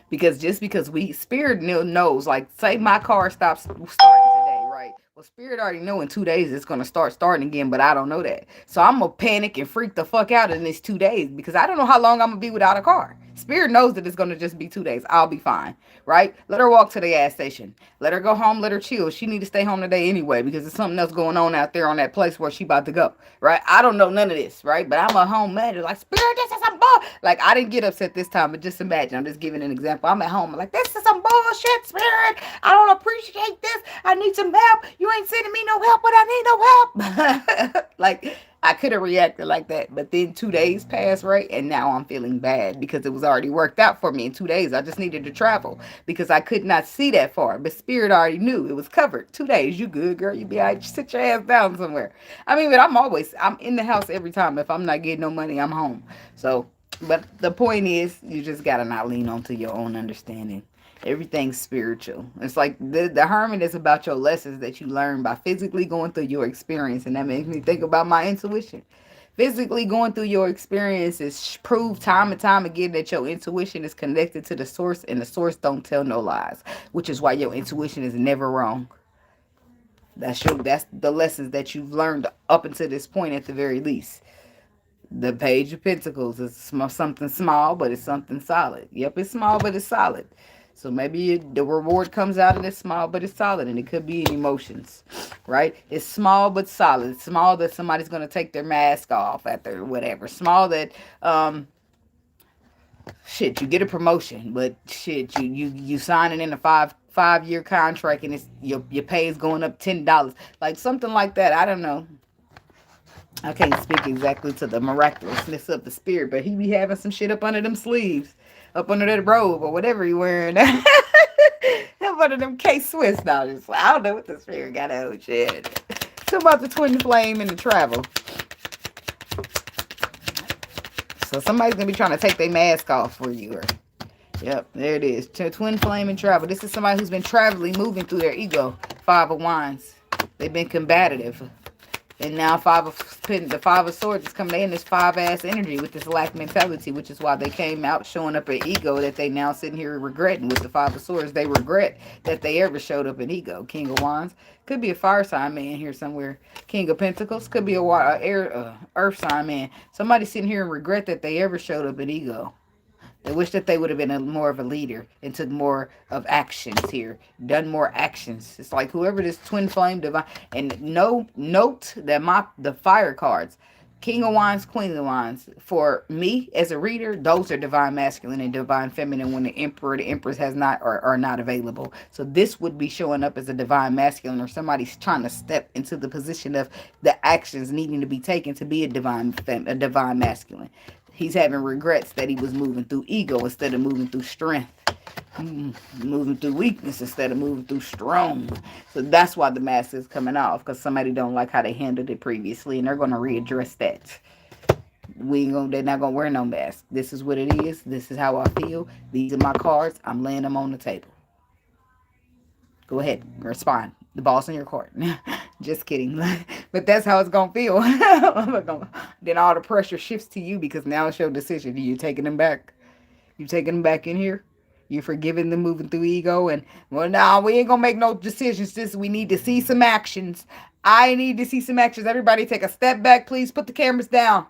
Because just because we spirit knows, like say my car stops starting today, right? Well, spirit already know in 2 days it's gonna start starting again, but I don't know that. So I'm gonna panic and freak the fuck out in these 2 days because I don't know how long I'm gonna be without a car. Spirit knows that it's gonna just be 2 days. I'll be fine, right? Let her walk to the gas station. Let her go home. Let her chill. She need to stay home today anyway because there's something else going on out there on that place where she about to go, right? I don't know none of this, right? But I'm a home manager. Like spirit, this is some bull. Like I didn't get upset this time, but just imagine. I'm just giving an example. I'm at home. I'm like, this is some bullshit, spirit. I don't appreciate this. I need some help. You ain't sending me no help, but I need no help. Like I could have reacted like that, but then 2 days passed, right? And now I'm feeling bad because it was already worked out for me in 2 days. I just needed to travel because I could not see that far. But spirit already knew it was covered. 2 days, you good, girl. You be all right. Sit your ass down somewhere. I mean, but I'm in the house every time. If I'm not getting no money, I'm home. So, but the point is, you just got to not lean onto your own understanding. Everything's spiritual. It's like the hermit is about your lessons that you learn by physically going through your experience. And that makes me think about my intuition. Physically going through your experiences prove time and time again that your intuition is connected to the source and the source don't tell no lies, which is why your intuition is never wrong. That's the lessons that you've learned up until this point at the very least. The Page of Pentacles is something small, but it's something solid. Yep, it's small, but it's solid. So maybe the reward comes out and it's small, but it's solid. And it could be in emotions, right? It's small, but solid. It's small that somebody's going to take their mask off after whatever. Small that, shit, you get a promotion, but shit, you signing in a five-year contract and it's your pay is going up $10. Like something like that. I don't know. I can't speak exactly to the miraculousness of the spirit, but he be having some shit up under them sleeves, up under that robe or whatever he wearing. Up under them K-Swiss dollars. I don't know what the spirit got out. Shit. So about the twin flame and the travel. So somebody's gonna be trying to take their mask off for you. Yep, there it is. Twin flame and travel. This is somebody who's been traveling, moving through their ego. 5 of Wands. They've been combative. And now the 5 of Swords is coming in this 5-ass energy with this lack mentality, which is why they came out showing up an ego that they now sitting here regretting with the 5 of Swords. They regret that they ever showed up an ego. King of Wands. Could be a fire sign man here somewhere. King of Pentacles. Could be a earth sign man. Somebody sitting here and regret that they ever showed up an ego. They wish that they would have been more of a leader and took more of actions here. Done more actions. It's like whoever this twin flame divine. And note that the fire cards. King of Wands, Queen of Wands. For me as a reader, those are divine masculine and divine feminine when the emperor, the empress has not or are not available. So this would be showing up as a divine masculine or somebody's trying to step into the position of the actions needing to be taken to be a divine masculine. He's having regrets that he was moving through ego instead of moving through strength. Moving through weakness instead of moving through strong. So that's why the mask is coming off. Because somebody don't like how they handled it previously. And they're going to readdress that. They're not going to wear no mask. This is what it is. This is how I feel. These are my cards. I'm laying them on the table. Go ahead. Respond. The ball's in your court. Just kidding. But that's how it's going to feel. Then all the pressure shifts to you because now it's your decision. Are you taking them back? You taking them back in here? You're forgiving the moving through ego and, well, nah, we ain't gonna make no decisions. This we need to see some actions. I need to see some actions. Everybody take a step back, please. Put the cameras down.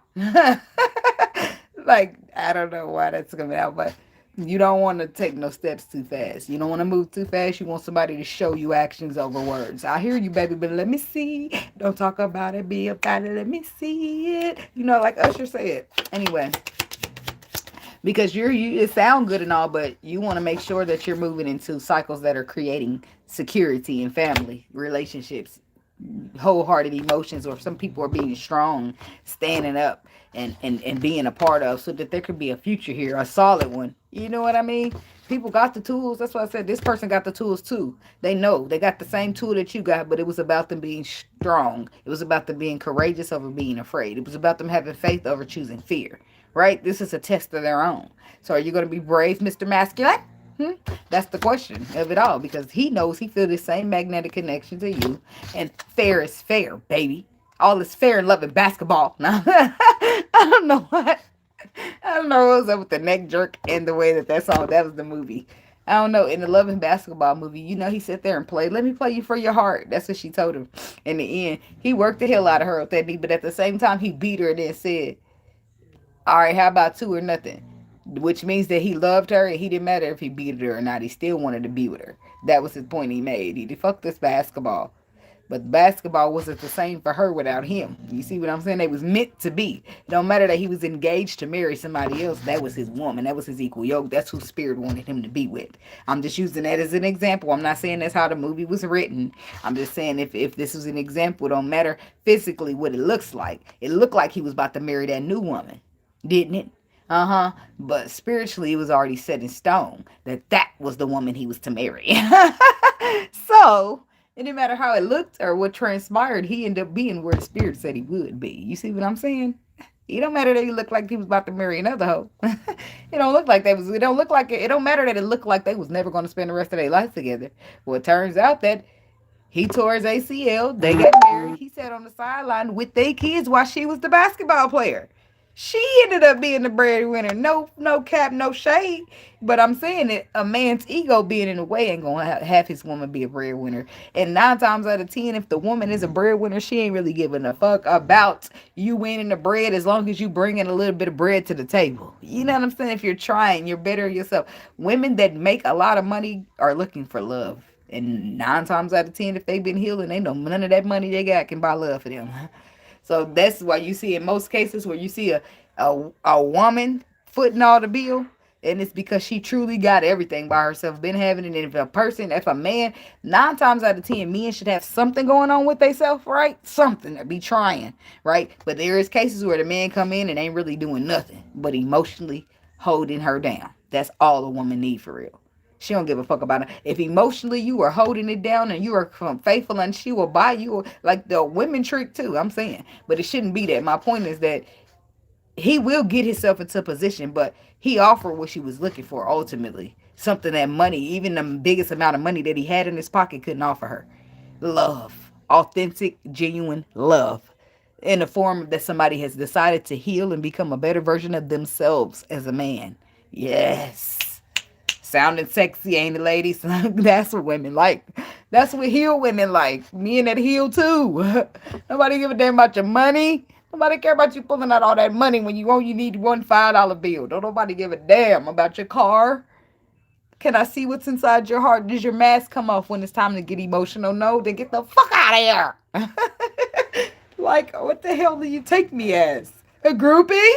Like, I don't know why that's coming out, but you don't want to take no steps too fast. You don't want to move too fast. You want somebody to show you actions over words. I hear you, baby, but let me see. Don't talk about it, be about it. Let me see it. You know, like Usher said. Anyway, because it sound good and all, but you want to make sure that you're moving into cycles that are creating security in family relationships, wholehearted emotions, or some people are being strong, standing up and being a part of, so that there could be a future here, a solid one. You know what I mean? People got the tools. That's why I said this person got the tools too. They know they got the same tool that you got, but it was about them being strong. It was about them being courageous over being afraid. It was about them having faith over choosing fear. Right? This is a test of their own. So are you going to be brave, Mr. Masculine? That's the question of it all, because he knows he feels the same magnetic connection to you, and fair is fair, baby. All is fair in love and basketball. Now, I don't know what. I don't know what was up with the neck jerk and the way that song, that was the movie. I don't know. In the Love and Basketball movie, you know, he sat there and played. Let me play you for your heart. That's what she told him. In the end, he worked the hell out of her with that knee, but at the same time, he beat her and then said, all right, how about 2 or nothing? Which means that he loved her and he didn't matter if he beat her or not. He still wanted to be with her. That was his point he made. He fucked this basketball. But basketball wasn't the same for her without him. You see what I'm saying? They was meant to be. It don't matter that he was engaged to marry somebody else. That was his woman. That was his equal yoke. That's who Spirit wanted him to be with. I'm just using that as an example. I'm not saying that's how the movie was written. I'm just saying if this was an example, it don't matter physically what it looks like. It looked like he was about to marry that new woman, didn't it? But spiritually, it was already set in stone that was the woman he was to marry. So it didn't matter how it looked or what transpired. He ended up being where the spirit said he would be. You see what I'm saying? It don't matter that he looked like he was about to marry another hoe. It don't look like they was. It don't look like it. It don't matter that it looked like they was never going to spend the rest of their life together. Well, it turns out that he tore his ACL. They got married. He sat on the sideline with their kids while she was the basketball player. She ended up being the breadwinner. No cap, no shade. But I'm saying that a man's ego being in the way ain't gonna have his woman be a breadwinner. And 9 times out of 10, if the woman is a breadwinner, she ain't really giving a fuck about you winning the bread, as long as you bringing a little bit of bread to the table. You know what I'm saying? If you're trying, you're better yourself. Women that make a lot of money are looking for love. And 9 times out of 10, if they've been healing, they know none of that money they got can buy love for them. So that's why you see in most cases where you see a woman footing all the bill, and it's because she truly got everything by herself, been having it. And if a man, 9 times out of 10, men should have something going on with themselves, right? Something to be trying, right? But there is cases where the man come in and ain't really doing nothing but emotionally holding her down. That's all a woman need for real. She don't give a fuck about it. If emotionally you are holding it down and you are faithful, and she will buy you, like the women trick too, I'm saying. But it shouldn't be that. My point is that he will get himself into a position, but he offered what she was looking for ultimately. Something that money, even the biggest amount of money that he had in his pocket, couldn't offer her. Love. Authentic, genuine love. In the form that somebody has decided to heal and become a better version of themselves as a man. Yes. Sounding sexy, ain't it, ladies? That's what women like. That's what heal women like. Men that heal too. Nobody give a damn about your money. Nobody care about you pulling out all that money when you only need one $5 bill. Don't nobody give a damn about your car. Can I see what's inside your heart? Does your mask come off when it's time to get emotional? No, then get the fuck out of here. Like, what the hell do you take me as? A groupie?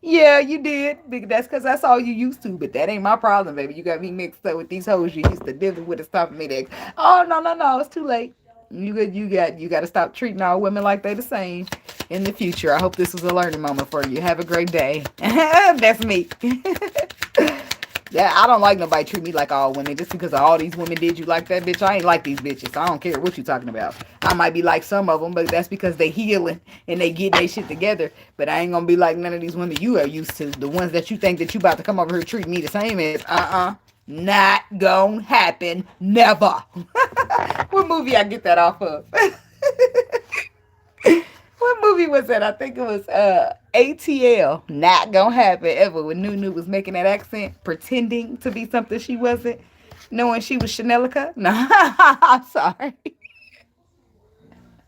Yeah, you did. That's because that's all you used to. But that ain't my problem, baby. You got me mixed up with these hoes you used to dealing with and stopping me there. Oh, no. It's too late. You got to stop treating all women like they the same in the future. I hope this was a learning moment for you. Have a great day. That's me. Yeah, I don't like nobody treat me like all women just because all these women did you like that, bitch. I ain't like these bitches. I don't care what you talking about. I might be like some of them, but that's because they healing and they getting their shit together. But I ain't gonna be like none of these women you are used to. The ones that you think that you about to come over here treat me the same as. Not gonna happen. Never. What movie I get that off of? What movie was that? I think it was ATL. Not gonna happen ever. When Nunu was making that accent, pretending to be something she wasn't, knowing she was Chanelica. No, I'm sorry.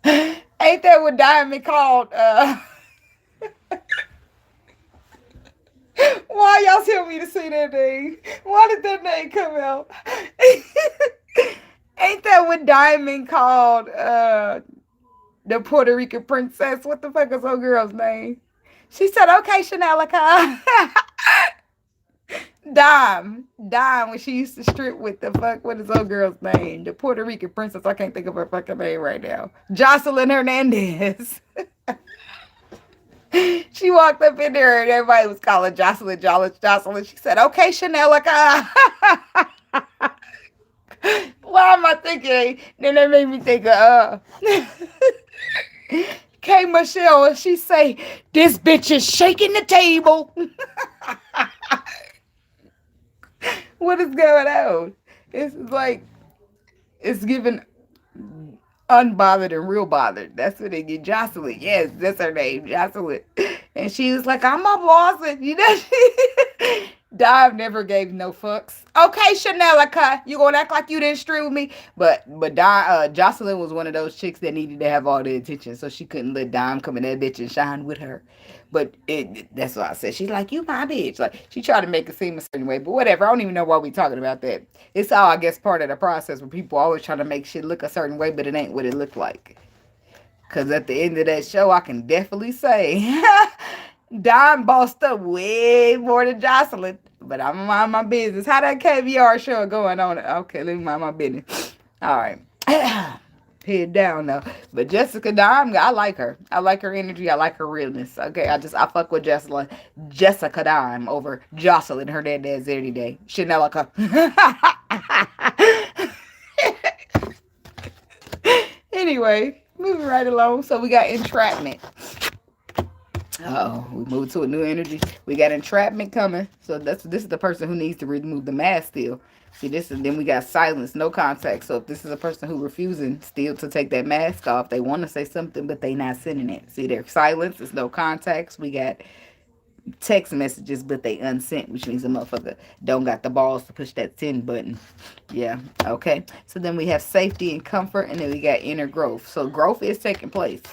Ain't that what Diamond called? Why y'all tell me to say that name? Why did that name come out? Ain't that what Diamond called the Puerto Rican princess? What the fuck is old girl's name? She said, okay, Chanelica. Dime, when she used to strip with the fuck, what is old girl's name? The Puerto Rican princess. I can't think of her fucking name right now. Jocelyn Hernandez. She walked up in there and everybody was calling Jocelyn. She said, okay, Chanelica. Why am I thinking? Then they made me think of K Michelle, and she say, this bitch is shaking the table. What is going on? It's like, it's given unbothered and real bothered. That's what they get. Jocelyn. Yes, that's her name, Jocelyn. And she was like, I'm a boss. And you know, Dive never gave no fucks. Okay, Chanelica, you gonna act like you didn't stream with me? But Jocelyn was one of those chicks that needed to have all the attention, so she couldn't let Dime come in that bitch and shine with her. But that's what I said. She's like, you my bitch. Like, she tried to make it seem a certain way. But whatever. I don't even know why we talking about that. It's all, I guess, part of the process where people always trying to make shit look a certain way, but it ain't what it looked like. Because at the end of that show, I can definitely say Don bossed up way more than Jocelyn. But I'm gonna mind my business. How that KVR show going on? Okay, let me mind my business. All right. Head down though. But Jessica Dime, I like her. I like her energy. I like her realness. Okay, I fuck with Jessica Dime over Jocelyn Hernandez any day. Chanelica. Anyway, moving right along. So we got Entrapment. Oh, we moved to a new energy. We got Entrapment coming. So this is the person who needs to remove the mask still. See, this is, then we got silence, no contact. So if this is a person who refusing still to take that mask off, they want to say something, but they not sending it. See, there's silence, there's no contacts. We got text messages, but they unsent, which means the motherfucker don't got the balls to push that send button. Yeah, okay. So then we have safety and comfort, and then we got inner growth. So growth is taking place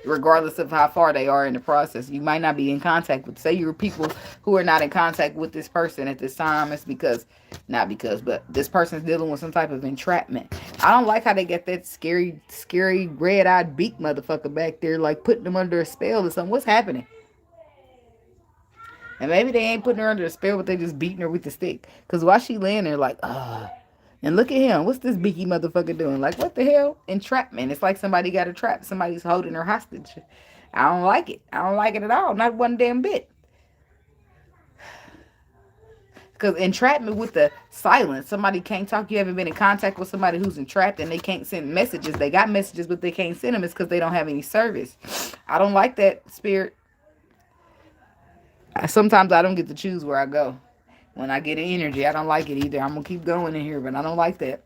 regardless of how far they are in the process. You might not be in contact with, say you're people who are not in contact with this person at this time. It's because, not because, but this person's dealing with some type of entrapment. I don't like how they get that scary red-eyed beak motherfucker back there, like putting them under a spell or something. What's happening? And maybe they ain't putting her under a spell, but they just beating her with the stick. Because while she laying there like, and look at him. What's this beaky motherfucker doing? Like, what the hell? Entrapment. It's like somebody got her trapped. Somebody's holding her hostage. I don't like it. I don't like it at all. Not one damn bit. Because entrapment with the silence. Somebody can't talk. You haven't been in contact with somebody who's entrapped and they can't send messages. They got messages, but they can't send them. It's because they don't have any service. I don't like that, spirit. Sometimes I don't get to choose where I go. When I get energy, I don't like it either. I'm going to keep going in here, but I don't like that.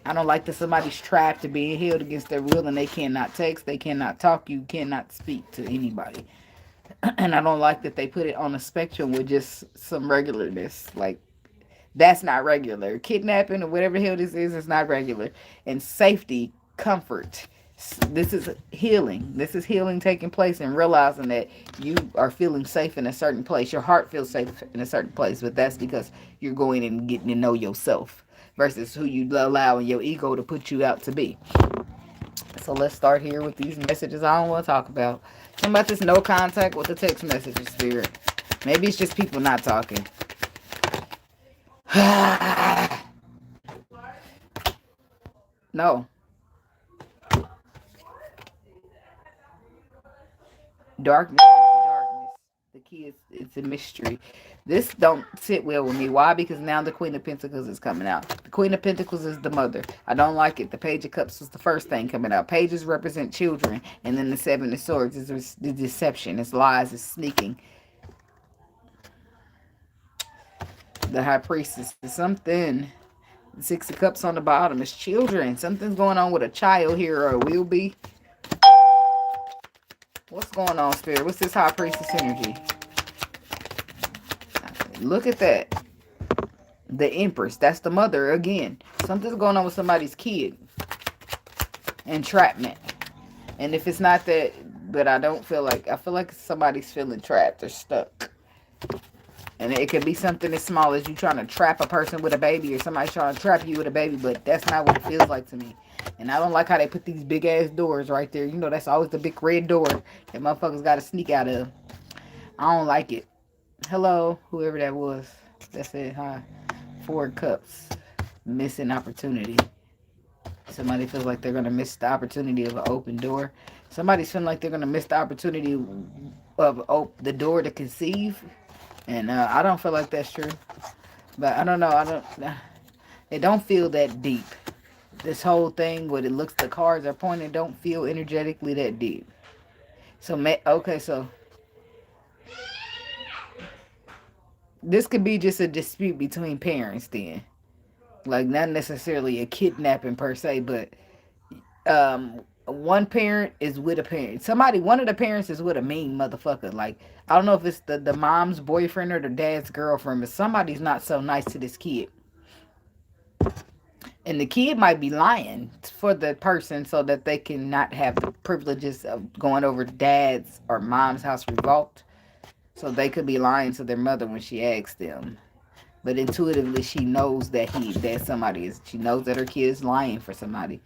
I don't like that somebody's trapped to being held against their will and they cannot text, they cannot talk, you cannot speak to anybody. And I don't like that they put it on a spectrum with just some regularness. Like, that's not regular. Kidnapping or whatever the hell this is not regular. And safety, comfort. This is healing. This is healing taking place and realizing that you are feeling safe in a certain place. Your heart feels safe in a certain place, but that's because you're going and getting to know yourself versus who you allowing your ego to put you out to be. So let's start here with these messages I don't want to talk about. Something about this no contact with the text messages, spirit. Maybe it's just people not talking. No. Darkness into darkness. The key is, it's a mystery. This don't sit well with me. Why? Because now the Queen of Pentacles is coming out. The Queen of Pentacles is the mother. I don't like it. The Page of Cups was the first thing coming out. Pages represent children. And then the Seven of Swords is the deception. It's lies. It's sneaking. The High Priestess is something. The Six of Cups on the bottom is children. Something's going on with a child here, or will be. What's going on, Spirit? What's this High Priestess energy? Look at that. The Empress. That's the mother again. Something's going on with somebody's kid. Entrapment. And if it's not that, but I feel like somebody's feeling trapped or stuck. And it could be something as small as you trying to trap a person with a baby or somebody trying to trap you with a baby, but that's not what it feels like to me. And I don't like how they put these big ass doors right there. You know, that's always the big red door that motherfuckers got to sneak out of. I don't like it. Hello, whoever that was. That's it, huh? 4 cups. Missing opportunity. Somebody feels like they're going to miss the opportunity of an open door. Somebody's feeling like they're going to miss the opportunity of the door to conceive. And I don't feel like that's true. But I don't know. It don't feel that deep. This whole thing, what it looks, the cards are pointing, don't feel energetically that deep. So, okay, so this could be just a dispute between parents then. Like, not necessarily a kidnapping per se, but one parent is with a parent. One of the parents is with a mean motherfucker. Like, I don't know if it's the mom's boyfriend or the dad's girlfriend, but somebody's not so nice to this kid. And the kid might be lying for the person so that they can not have the privileges of going over dad's or mom's house revolt. So they could be lying to their mother when she asks them. But intuitively, she knows that she knows that her kid is lying for somebody.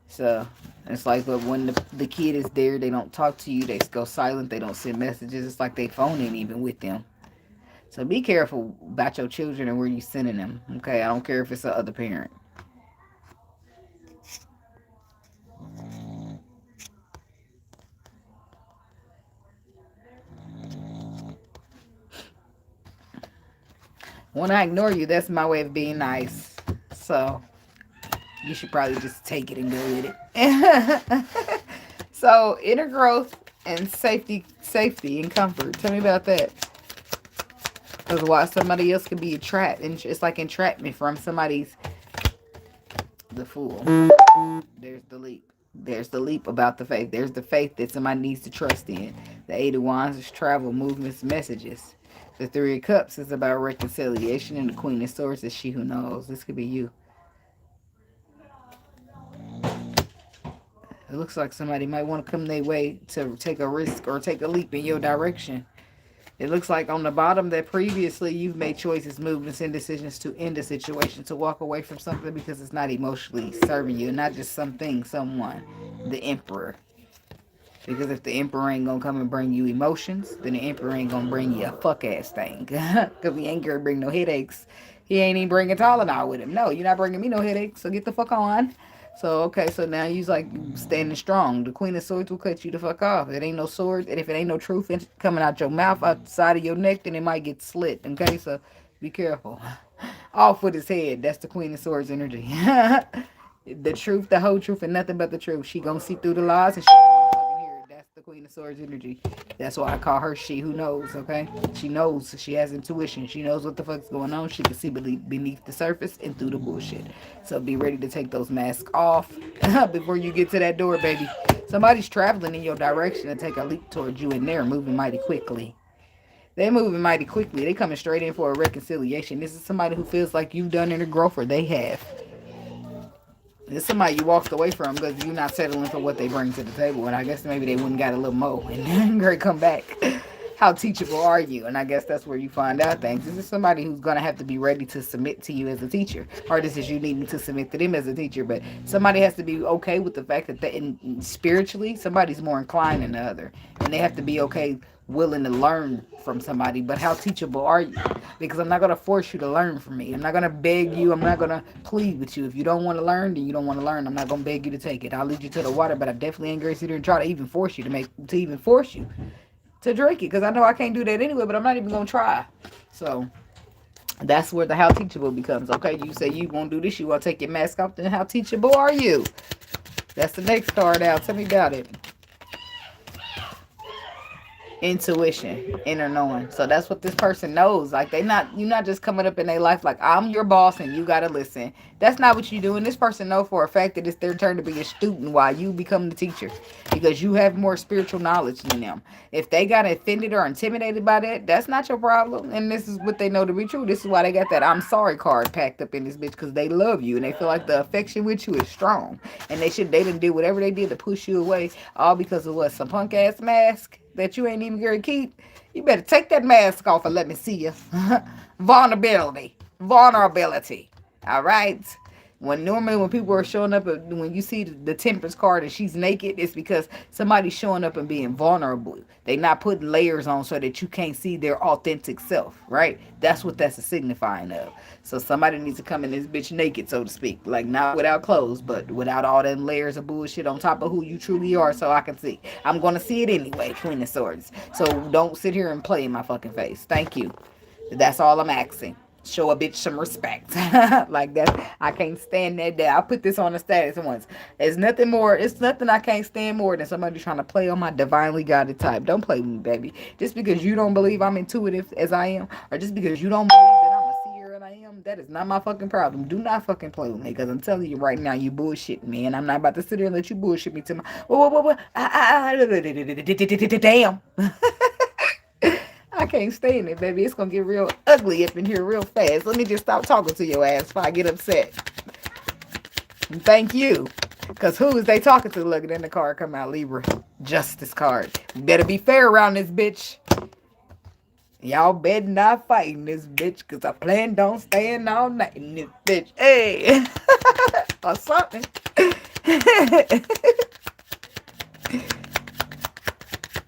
So it's like, but when the kid is there, they don't talk to you. They go silent. They don't send messages. It's like they phone ain't even with them. So be careful about your children and where you sending them. Okay, I don't care if it's the other parent. When I ignore you, that's my way of being nice. So you should probably just take it and go with it. So inner growth and safety and comfort. Tell me about that. Because why somebody else could be trapped, and it's like entrapment from somebody's. The Fool. There's the leap. There's the leap about the faith. There's the faith that somebody needs to trust in. The 8 of Wands is travel, movements, messages. The 3 of Cups is about reconciliation, and the Queen of Swords is she who knows. This could be you. It looks like somebody might want to come their way to take a risk or take a leap in your direction. It looks like on the bottom that previously you've made choices, movements, and decisions to end a situation, to walk away from something because it's not emotionally serving you. Not just something, someone. The Emperor. Because if the Emperor ain't going to come and bring you emotions, then the Emperor ain't going to bring you a fuck-ass thing. Because he ain't going to bring no headaches. He ain't even bringing Tylenol with him. No, you're not bringing me no headaches, so get the fuck on. So, okay, so now you're like standing strong. The Queen of Swords will cut you the fuck off. It ain't no swords, and if it ain't no truth coming out your mouth, outside of your neck, then it might get slit, okay? So, be careful. Off with his head. That's the Queen of Swords energy. The truth, the whole truth, and nothing but the truth. She gonna see through the lies, and she gonna fucking hear it. That's the Queen of Swords energy. That's why I call her she who knows, okay? She knows. She has intuition. She knows what the fuck's going on. She can see beneath the surface and through the bullshit. So be ready to take those masks off before you get to that door, baby. Somebody's traveling in your direction and take a leap towards you, and they're moving mighty quickly. They're moving mighty quickly. They coming straight in for a reconciliation. This is somebody who feels like you've done inner growth, or they have. It's somebody you walked away from because you're not settling for what they bring to the table. And I guess maybe they wouldn't got a little more and then great come back. How teachable are you? And I guess that's where you find out things. This is somebody who's going to have to be ready to submit to you as a teacher. Or this is you needing to submit to them as a teacher. But somebody has to be okay with the fact that spiritually, somebody's more inclined than the other. And they have to be okay, willing to learn from somebody. But how teachable are you? Because I'm not going to force you to learn from me. I'm not going to beg you. I'm not going to plead with you. If you don't want to learn, then you don't want to learn. I'm not going to beg you to take it. I'll lead you to the water, but I definitely ain't going to sit here and try to even force you to drink it, because I know I can't do that anyway, but I'm not even going to try. So that's where the how teachable becomes. Okay, you say you won't do this, you want to take your mask off, then how teachable are you? That's the next card out. Tell me about it. Intuition, inner knowing. So that's what this person knows. Like you're not just coming up in their life like I'm your boss and you gotta listen. That's not what you do. And this person know for a fact that it's their turn to be a student while you become the teacher, because you have more spiritual knowledge than them. If they got offended or intimidated by that, that's not your problem. And this is what they know to be true. This is why they got that I'm sorry card packed up in this bitch, because they love you and they feel like the affection with you is strong. And they didn't do whatever they did to push you away, all because of what? Some punk ass mask that you ain't even gonna keep. You better take that mask off and let me see you. Vulnerability. Vulnerability. All right. When people are showing up, when you see the Temperance card and she's naked, it's because somebody's showing up and being vulnerable. They not putting layers on so that you can't see their authentic self, right? That's what that's a signifying of. So somebody needs to come in this bitch naked, so to speak. Like, not without clothes, but without all them layers of bullshit on top of who you truly are, so I can see. I'm going to see it anyway, Queen of Swords. So don't sit here and play in my fucking face. Thank you. That's all I'm asking. Show a bitch some respect. Like that. I can't stand that. I put this on the status once. It's nothing I can't stand more than somebody trying to play on my divinely guided type. Don't play with me, baby. Just because you don't believe I'm intuitive as I am, or just because you don't believe that I'm a seer and I am, that is not my fucking problem. Do not fucking play with me, because I'm telling you right now, you bullshitting me, and I'm not about to sit here and let you bullshit me to my damn. I can't stand it, baby. It's gonna get real ugly up in here real fast. Let me just stop talking to your ass before I get upset. And thank you. Because who is they talking to? Look, then the card come out, Libra. Justice card. You better be fair around this bitch. Y'all better not fighting this bitch, because I plan on staying all night in this bitch. Hey. Or something.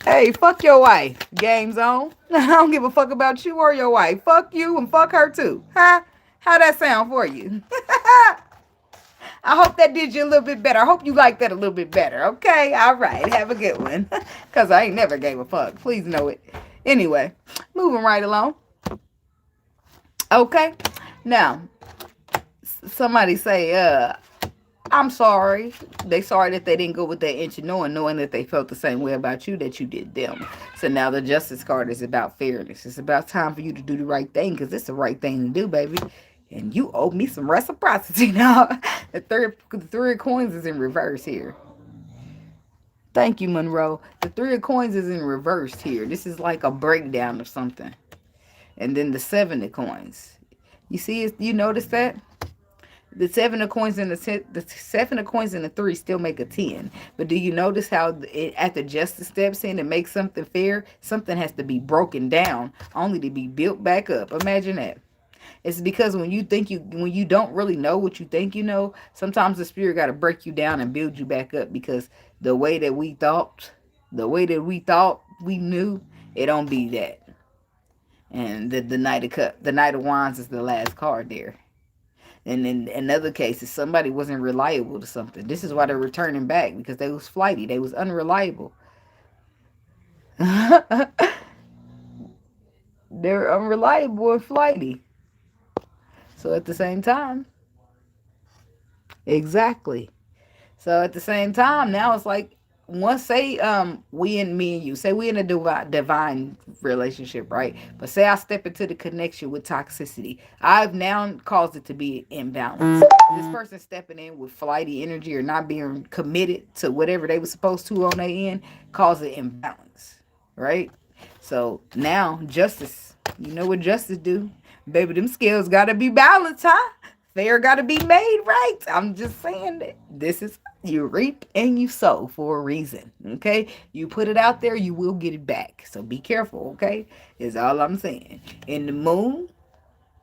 Hey, fuck your wife. Game's on. I don't give a fuck about you or your wife. Fuck you and fuck her too. Huh? How that sound for you? I hope that did you a little bit better. I hope you like that a little bit better. Okay? All right. Have a good one. Because I ain't never gave a fuck. Please know it. Anyway, moving right along. Okay? Now, somebody say, I'm sorry. They sorry that they didn't go with that inch of knowing that they felt the same way about you that you did them. So now the Justice card is about fairness. It's about time for you to do the right thing, because it's the right thing to do, baby. And you owe me some reciprocity now. The three of coins is in reverse here. Thank you, Monroe. The three of coins is in reverse here. This is like a breakdown of something. And then the seven of coins. You see, you notice that? The seven of coins and the seven of coins and the three still make a 10. But do you notice how at the Justice steps in and makes something fair? Something has to be broken down only to be built back up. Imagine that. It's because when you don't really know what you think you know, sometimes the spirit got to break you down and build you back up, because the way that we thought we knew, it don't be that. And the Knight of Cups, the Knight of Wands is the last card there. And in other cases, somebody wasn't reliable to something. This is why they're returning back, because they was flighty. They was unreliable. They're unreliable and flighty. So at the same time, exactly. So at the same time, now it's like, once say me and you, say we in a divine relationship, right? But say I step into the connection with toxicity, I've now caused it to be imbalanced. This person stepping in with flighty energy or not being committed to whatever they were supposed to on their end, cause an imbalance, right? So now Justice, you know what Justice do? Baby, them scales gotta be balanced, huh? Fair gotta be made right. I'm just saying that this is, you reap and you sow for a reason. Okay? You put it out there, you will get it back. So be careful, okay? Is all I'm saying. In the moon,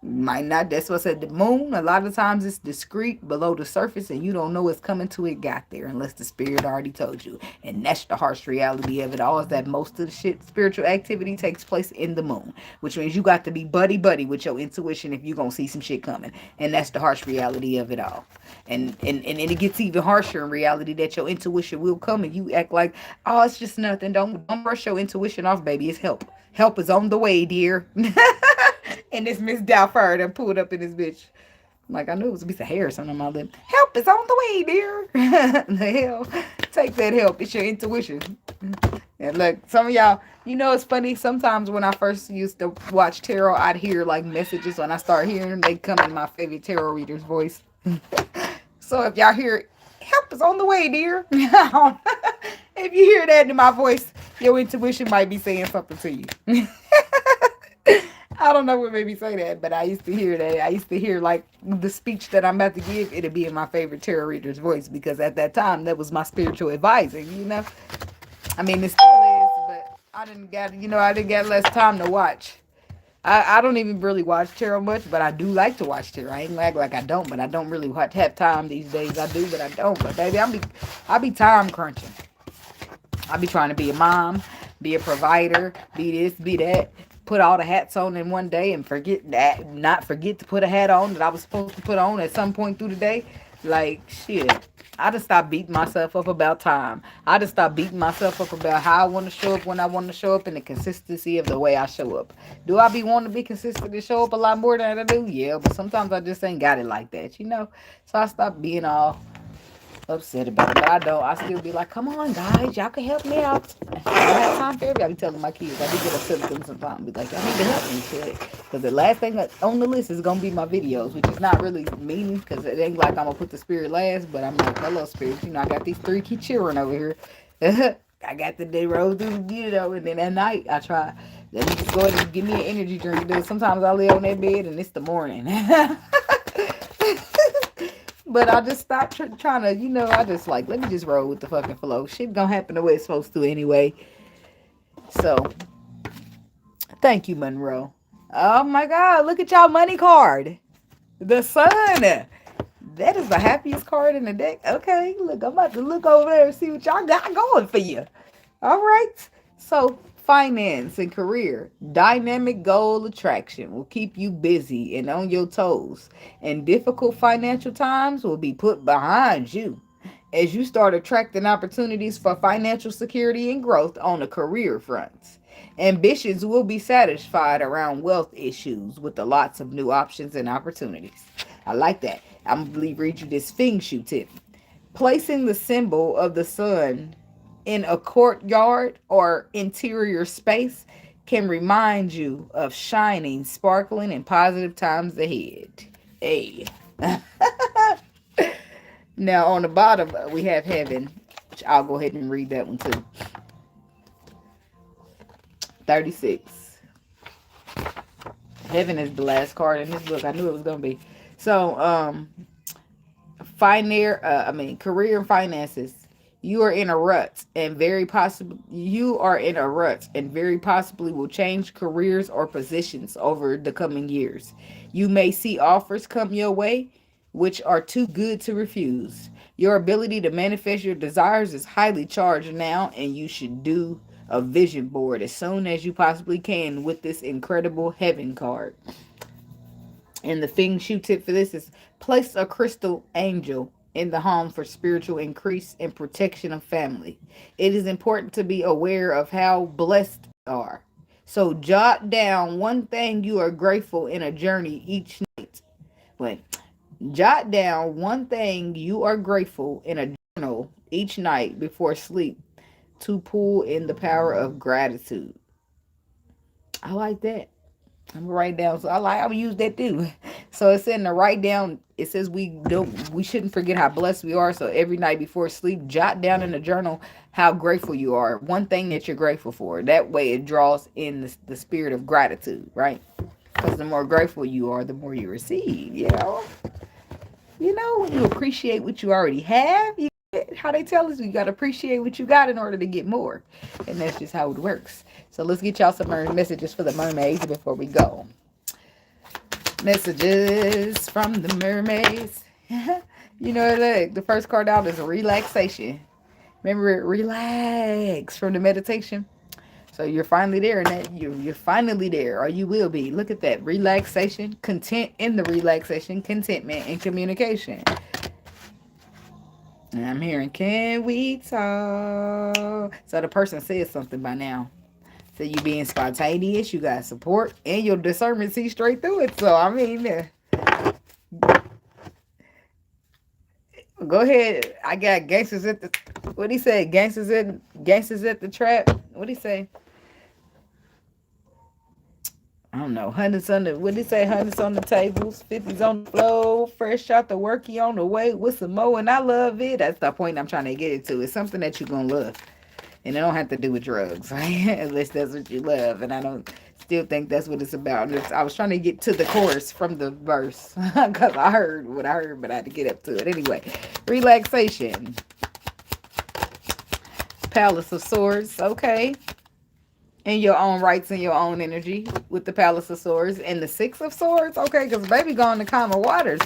might not, that's what I said, the moon, a lot of times it's discreet below the surface and you don't know it's coming till it got there, unless the spirit already told you. And that's the harsh reality of it all, is that most of the shit, spiritual activity, takes place in the moon, which means you got to be buddy with your intuition if you're gonna see some shit coming. And that's the harsh reality of it all. And it gets even harsher in reality, that your intuition will come and you act like, oh, it's just nothing. Don't brush your intuition off, baby. It's help. Help is on the way, dear. And this Miss Doubtfire that pulled up in this bitch. Like, I knew it was a piece of hair or something on my lip. Help is on the way, dear. The hell? Take that help. It's your intuition. And look, some of y'all, you know, it's funny. Sometimes when I first used to watch tarot, I'd hear like messages. When I start hearing them, they come in my favorite tarot reader's voice. So if y'all hear, help is on the way, dear. If you hear that in my voice, your intuition might be saying something to you. I don't know what made me say that, but I used to hear that. I used to hear like the speech that I'm about to give, it'd be in my favorite tarot reader's voice because at that time that was my spiritual advising, you know? I mean, it still is, but I didn't get less time to watch. I don't even really watch tarot much, but I do like to watch tarot. I ain't like I don't, but I don't really have time these days. I do, but I don't. But baby, I be time crunching. I be trying to be a mom, be a provider, be this, be that. Put all the hats on in one day and not forget to put a hat on that I was supposed to put on at some point through the day. Like, shit. I just stopped beating myself up about time. I just stopped beating myself up about how I want to show up when I want to show up and the consistency of the way I show up. Do I be wanting to be consistent and show up a lot more than I do? Yeah, but sometimes I just ain't got it like that, you know? So I stopped being all upset about it, but I don't. I still be like, come on, guys, y'all can help me out. I don't have time for everybody. I be telling my kids. I do get upset with them sometimes. Be like, y'all need to help me shit. Because the last thing on the list is going to be my videos, which is not really meaning because it ain't like I'm going to put the spirit last, but I'm like, hello, spirit. You know, I got these 3 key children over here. I got the day roll through, you know, and then at night I try. Let me just go ahead and give me an energy drink. Dude. Sometimes I lay on that bed and it's the morning. But I just stopped trying to, you know, I just like, let me just roll with the fucking flow. Shit gonna happen the way it's supposed to anyway. So, thank you, Monroe. Oh my God, look at y'all money card. The sun. That is the happiest card in the deck. Okay, look, I'm about to look over there and see what y'all got going for you. All right. So, finance and career. Dynamic goal attraction will keep you busy and on your toes. And difficult financial times will be put behind you as you start attracting opportunities for financial security and growth on the career fronts. Ambitions will be satisfied around wealth issues with the lots of new options and opportunities. I like that. I'm going to read you this Feng Shui tip. Placing the symbol of the sun in a courtyard or interior space can remind you of shining, sparkling, and positive times ahead. Hey. Now, on the bottom, we have heaven, which I'll go ahead and read that one too. 36. Heaven is the last card in this book. I knew it was going to be. So, career and finances. You are in a rut and very possibly will change careers or positions over the coming years. You may see offers come your way which are too good to refuse. Your ability to manifest your desires is highly charged now, and you should do a vision board as soon as you possibly can with this incredible heaven card. And the Feng Shui tip for this is place a crystal angel in the home for spiritual increase and protection of family. It is important to be aware of how blessed you are. So jot down one thing you are grateful in a journey each night. Wait, jot down one thing you are grateful in a journal each night before sleep to pull in the power of gratitude. I like that. I'm gonna write down. So I'm gonna use that too. So it's in the write down. It says we shouldn't forget how blessed we are. So every night before sleep, jot down in the journal how grateful you are. One thing that you're grateful for. That way it draws in the spirit of gratitude, right? Because the more grateful you are, the more you receive. When you appreciate what you already have, how they tell us you got to appreciate what you got in order to get more. And that's just how it works. So let's get y'all some messages for the mermaids before we go. Messages from the mermaids. The first card out is relaxation. Remember, relax from the meditation. So you're finally there, and that you're finally there, or you will be. Look at that. Relaxation, content in the relaxation, contentment, and communication. And I'm hearing, can we talk? So the person says something by now. So you being spontaneous, you got support, and your discernment sees straight through it. So, go ahead. I got gangsters at the, what he said, gangsters at the trap. what do you say? I don't know. Hundreds on the, what did he say? Hundreds on the tables, 50s on the floor, fresh out the worky on the way with some more, and I love it. That's the point I'm trying to get it to. It's something that you're gonna love, and it don't have to do with drugs, right? Unless that's what you love. And I don't still think that's what it's about. I was trying to get to the chorus from the verse because I heard what I heard, but I had to get up to it anyway. Relaxation, Palace of Swords. Okay, in your own rights and your own energy with the Palace of Swords and the Six of Swords. Okay, because baby going to calmer waters.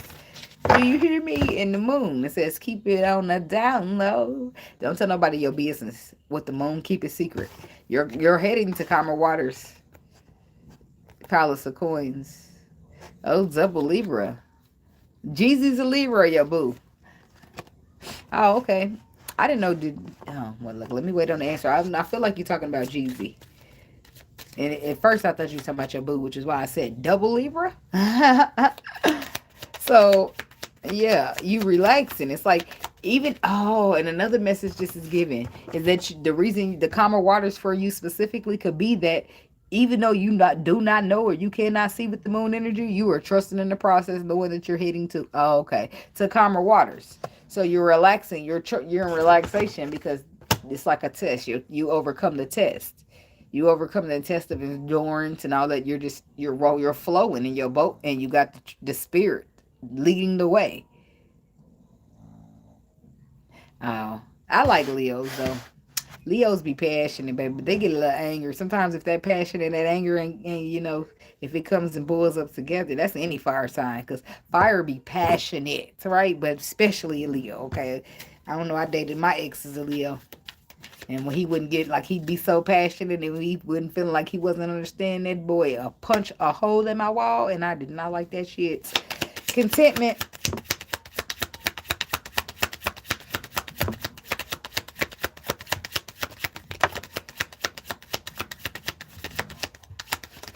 Do you hear me? In the moon, it says keep it on the down low. Don't tell nobody your business. With the moon, keep it secret. You're heading to calmer waters. Palace of Coins. Oh, double Libra. Jeezy's a Libra, your boo. Oh, okay. I didn't know. Well, look, let me wait on the answer. I feel like you're talking about Jeezy. And at first I thought you were talking about your boo, which is why I said double Libra. So, yeah, you relaxing. It's like even, and another message this is given is that the reason the calmer waters for you specifically could be that even though you do not know or you cannot see with the moon energy, you are trusting in the process, knowing that you're heading to, to calmer waters. So you're relaxing. You're in relaxation because it's like a test. You overcome the test. You overcome the test of endurance and all that. You're flowing in your boat, and you got the spirit leading the way. Oh, I like Leos though. Leos be passionate, baby, but they get a little angry. Sometimes if that passion and that anger and if it comes and boils up together, that's any fire sign. Because fire be passionate, right? But especially a Leo, okay? I don't know, I dated my ex as a Leo. And when he wouldn't get, like, he'd be so passionate and he wouldn't feel like he wasn't understanding that boy, punch a hole in my wall, and I did not like that shit. Contentment.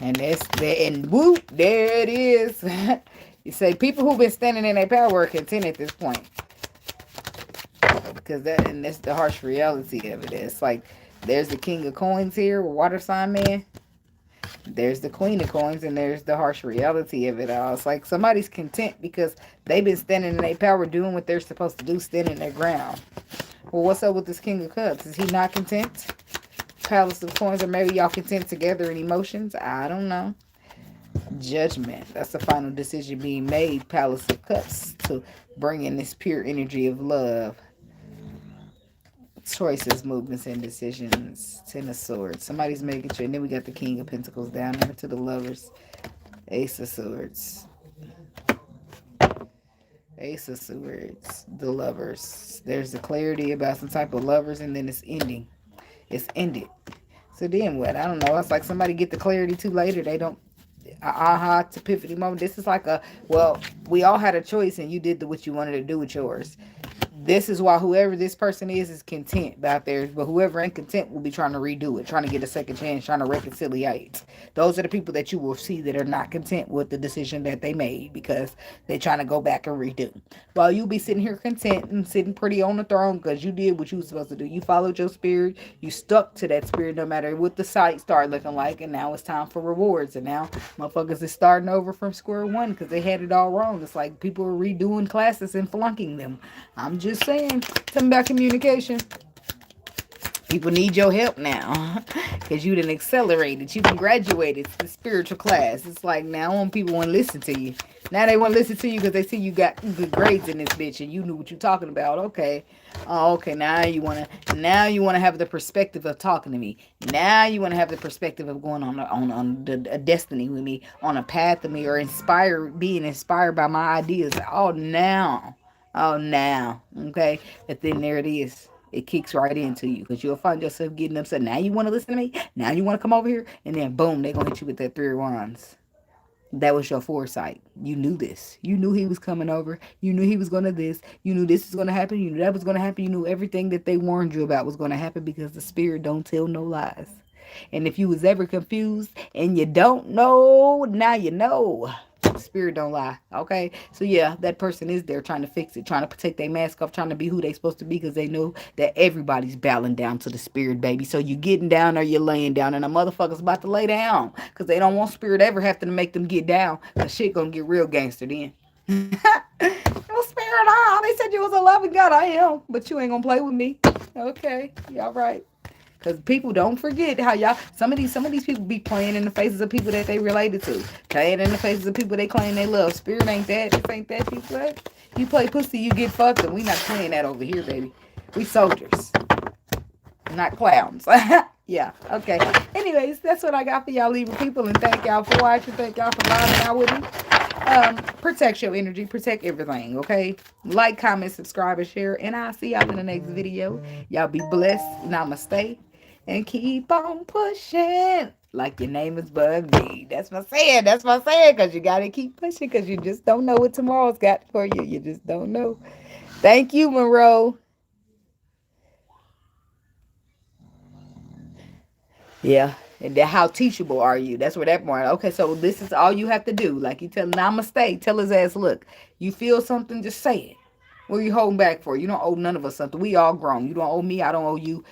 And that's that, and whoop, there it is. You say people who've been standing in their power are content at this point. Because that's the harsh reality of it. It's like there's the King of Coins here, water sign man. There's the Queen of Coins, and there's the harsh reality of it all. It's like somebody's content because they've been standing in their power, doing what they're supposed to do, standing their ground. Well, what's up with this King of Cups? Is he not content? Palace of Coins, or maybe y'all content together in emotions? I don't know. Judgment. That's the final decision being made. Palace of Cups to bring in this pure energy of love. Choices, movements, and decisions. Ten of Swords. Somebody's making sure. And then we got the King of Pentacles down there to the Lovers. Ace of Swords. Ace of Swords. The Lovers. There's the clarity about some type of lovers, and then it's ending. It's ended. So then what? I don't know. It's like somebody get the clarity too later. They don't. Aha, to epiphany moment. This is like we all had a choice, and you did what you wanted to do with yours. This is why whoever this person is content out there. But whoever ain't content will be trying to redo it, trying to get a second chance, trying to reconciliate. Those are the people that you will see that are not content with the decision that they made because they're trying to go back and redo. While you be sitting here content and sitting pretty on the throne because you did what you were supposed to do. You followed your spirit. You stuck to that spirit no matter what the site started looking like. And now it's time for rewards. And now motherfuckers is starting over from square one because they had it all wrong. It's like people are redoing classes and flunking them. I'm just saying, something about communication. People need your help now because you done accelerated. You done graduated to the spiritual class. It's like now when people want to listen to you. Now they want to listen to you because they see you got good grades in this bitch and you knew what you're talking about. Okay. Oh, okay. Now you want to have the perspective of talking to me. Now you want to have the perspective of going on a destiny with me, on a path with me, or being inspired by my ideas. Oh, now. Okay. But then there it is. It kicks right into you because you'll find yourself getting upset. Now you want to listen to me? Now you want to come over here? And then boom, they're going to hit you with that 3 of Wands. That was your foresight. You knew this. You knew he was coming over. You knew he was going to this. You knew this was going to happen. You knew that was going to happen. You knew everything that they warned you about was going to happen because the spirit don't tell no lies. And if you was ever confused and you don't know, now you know. Spirit don't lie. Okay. So yeah, that person is there trying to fix it, trying to take their mask off, trying to be who they supposed to be because they know that everybody's bowing down to the spirit, baby. So you getting down or you're laying down, and a motherfucker's about to lay down because they don't want spirit ever have to make them get down. Cause shit gonna get real gangster then. Well, spirit, they said you was a loving God. I am, but you ain't gonna play with me. Okay, y'all right. Cause people don't forget how y'all some of these people be playing in the faces of people that they related to, playing in the faces of people they claim they love. Spirit ain't that. This ain't that. You play. You play pussy, you get fucked, and we not playing that over here, baby. We soldiers, not clowns. Yeah. Okay. Anyways, that's what I got for y'all, Libra people, and thank y'all for watching. Thank y'all for vibing out with me. Protect your energy, protect everything, okay? Like, comment, subscribe, and share, and I'll see y'all in the next video. Y'all be blessed. Namaste. And keep on pushing like your name is Bud B. That's my saying. That's my saying. Because you got to keep pushing because you just don't know what tomorrow's got for you. You just don't know. Thank you, Monroe. Yeah. And then how teachable are you? That's where that part. Okay, so this is all you have to do. Like you tell Namaste. Tell his ass, look, you feel something, just say it. What are you holding back for? You don't owe none of us something. We all grown. You don't owe me. I don't owe you.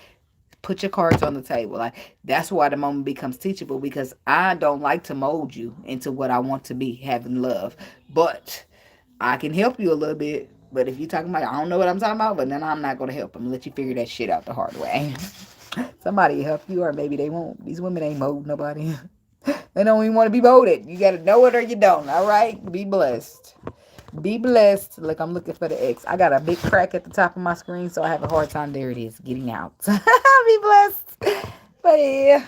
Put your cards on the table. Like that's why the moment becomes teachable because I don't like to mold you into what I want to be, having love. But I can help you a little bit. But if you're talking about, I don't know what I'm talking about, but then I'm not going to help. I'm going to let you figure that shit out the hard way. Somebody help you, or maybe they won't. These women ain't mold nobody. They don't even want to be molded. You got to know it or you don't. All right? Be blessed. Be blessed. Look, I'm looking for the X. I got a big crack at the top of my screen, so I have a hard time. There it is, getting out. Be blessed. But yeah.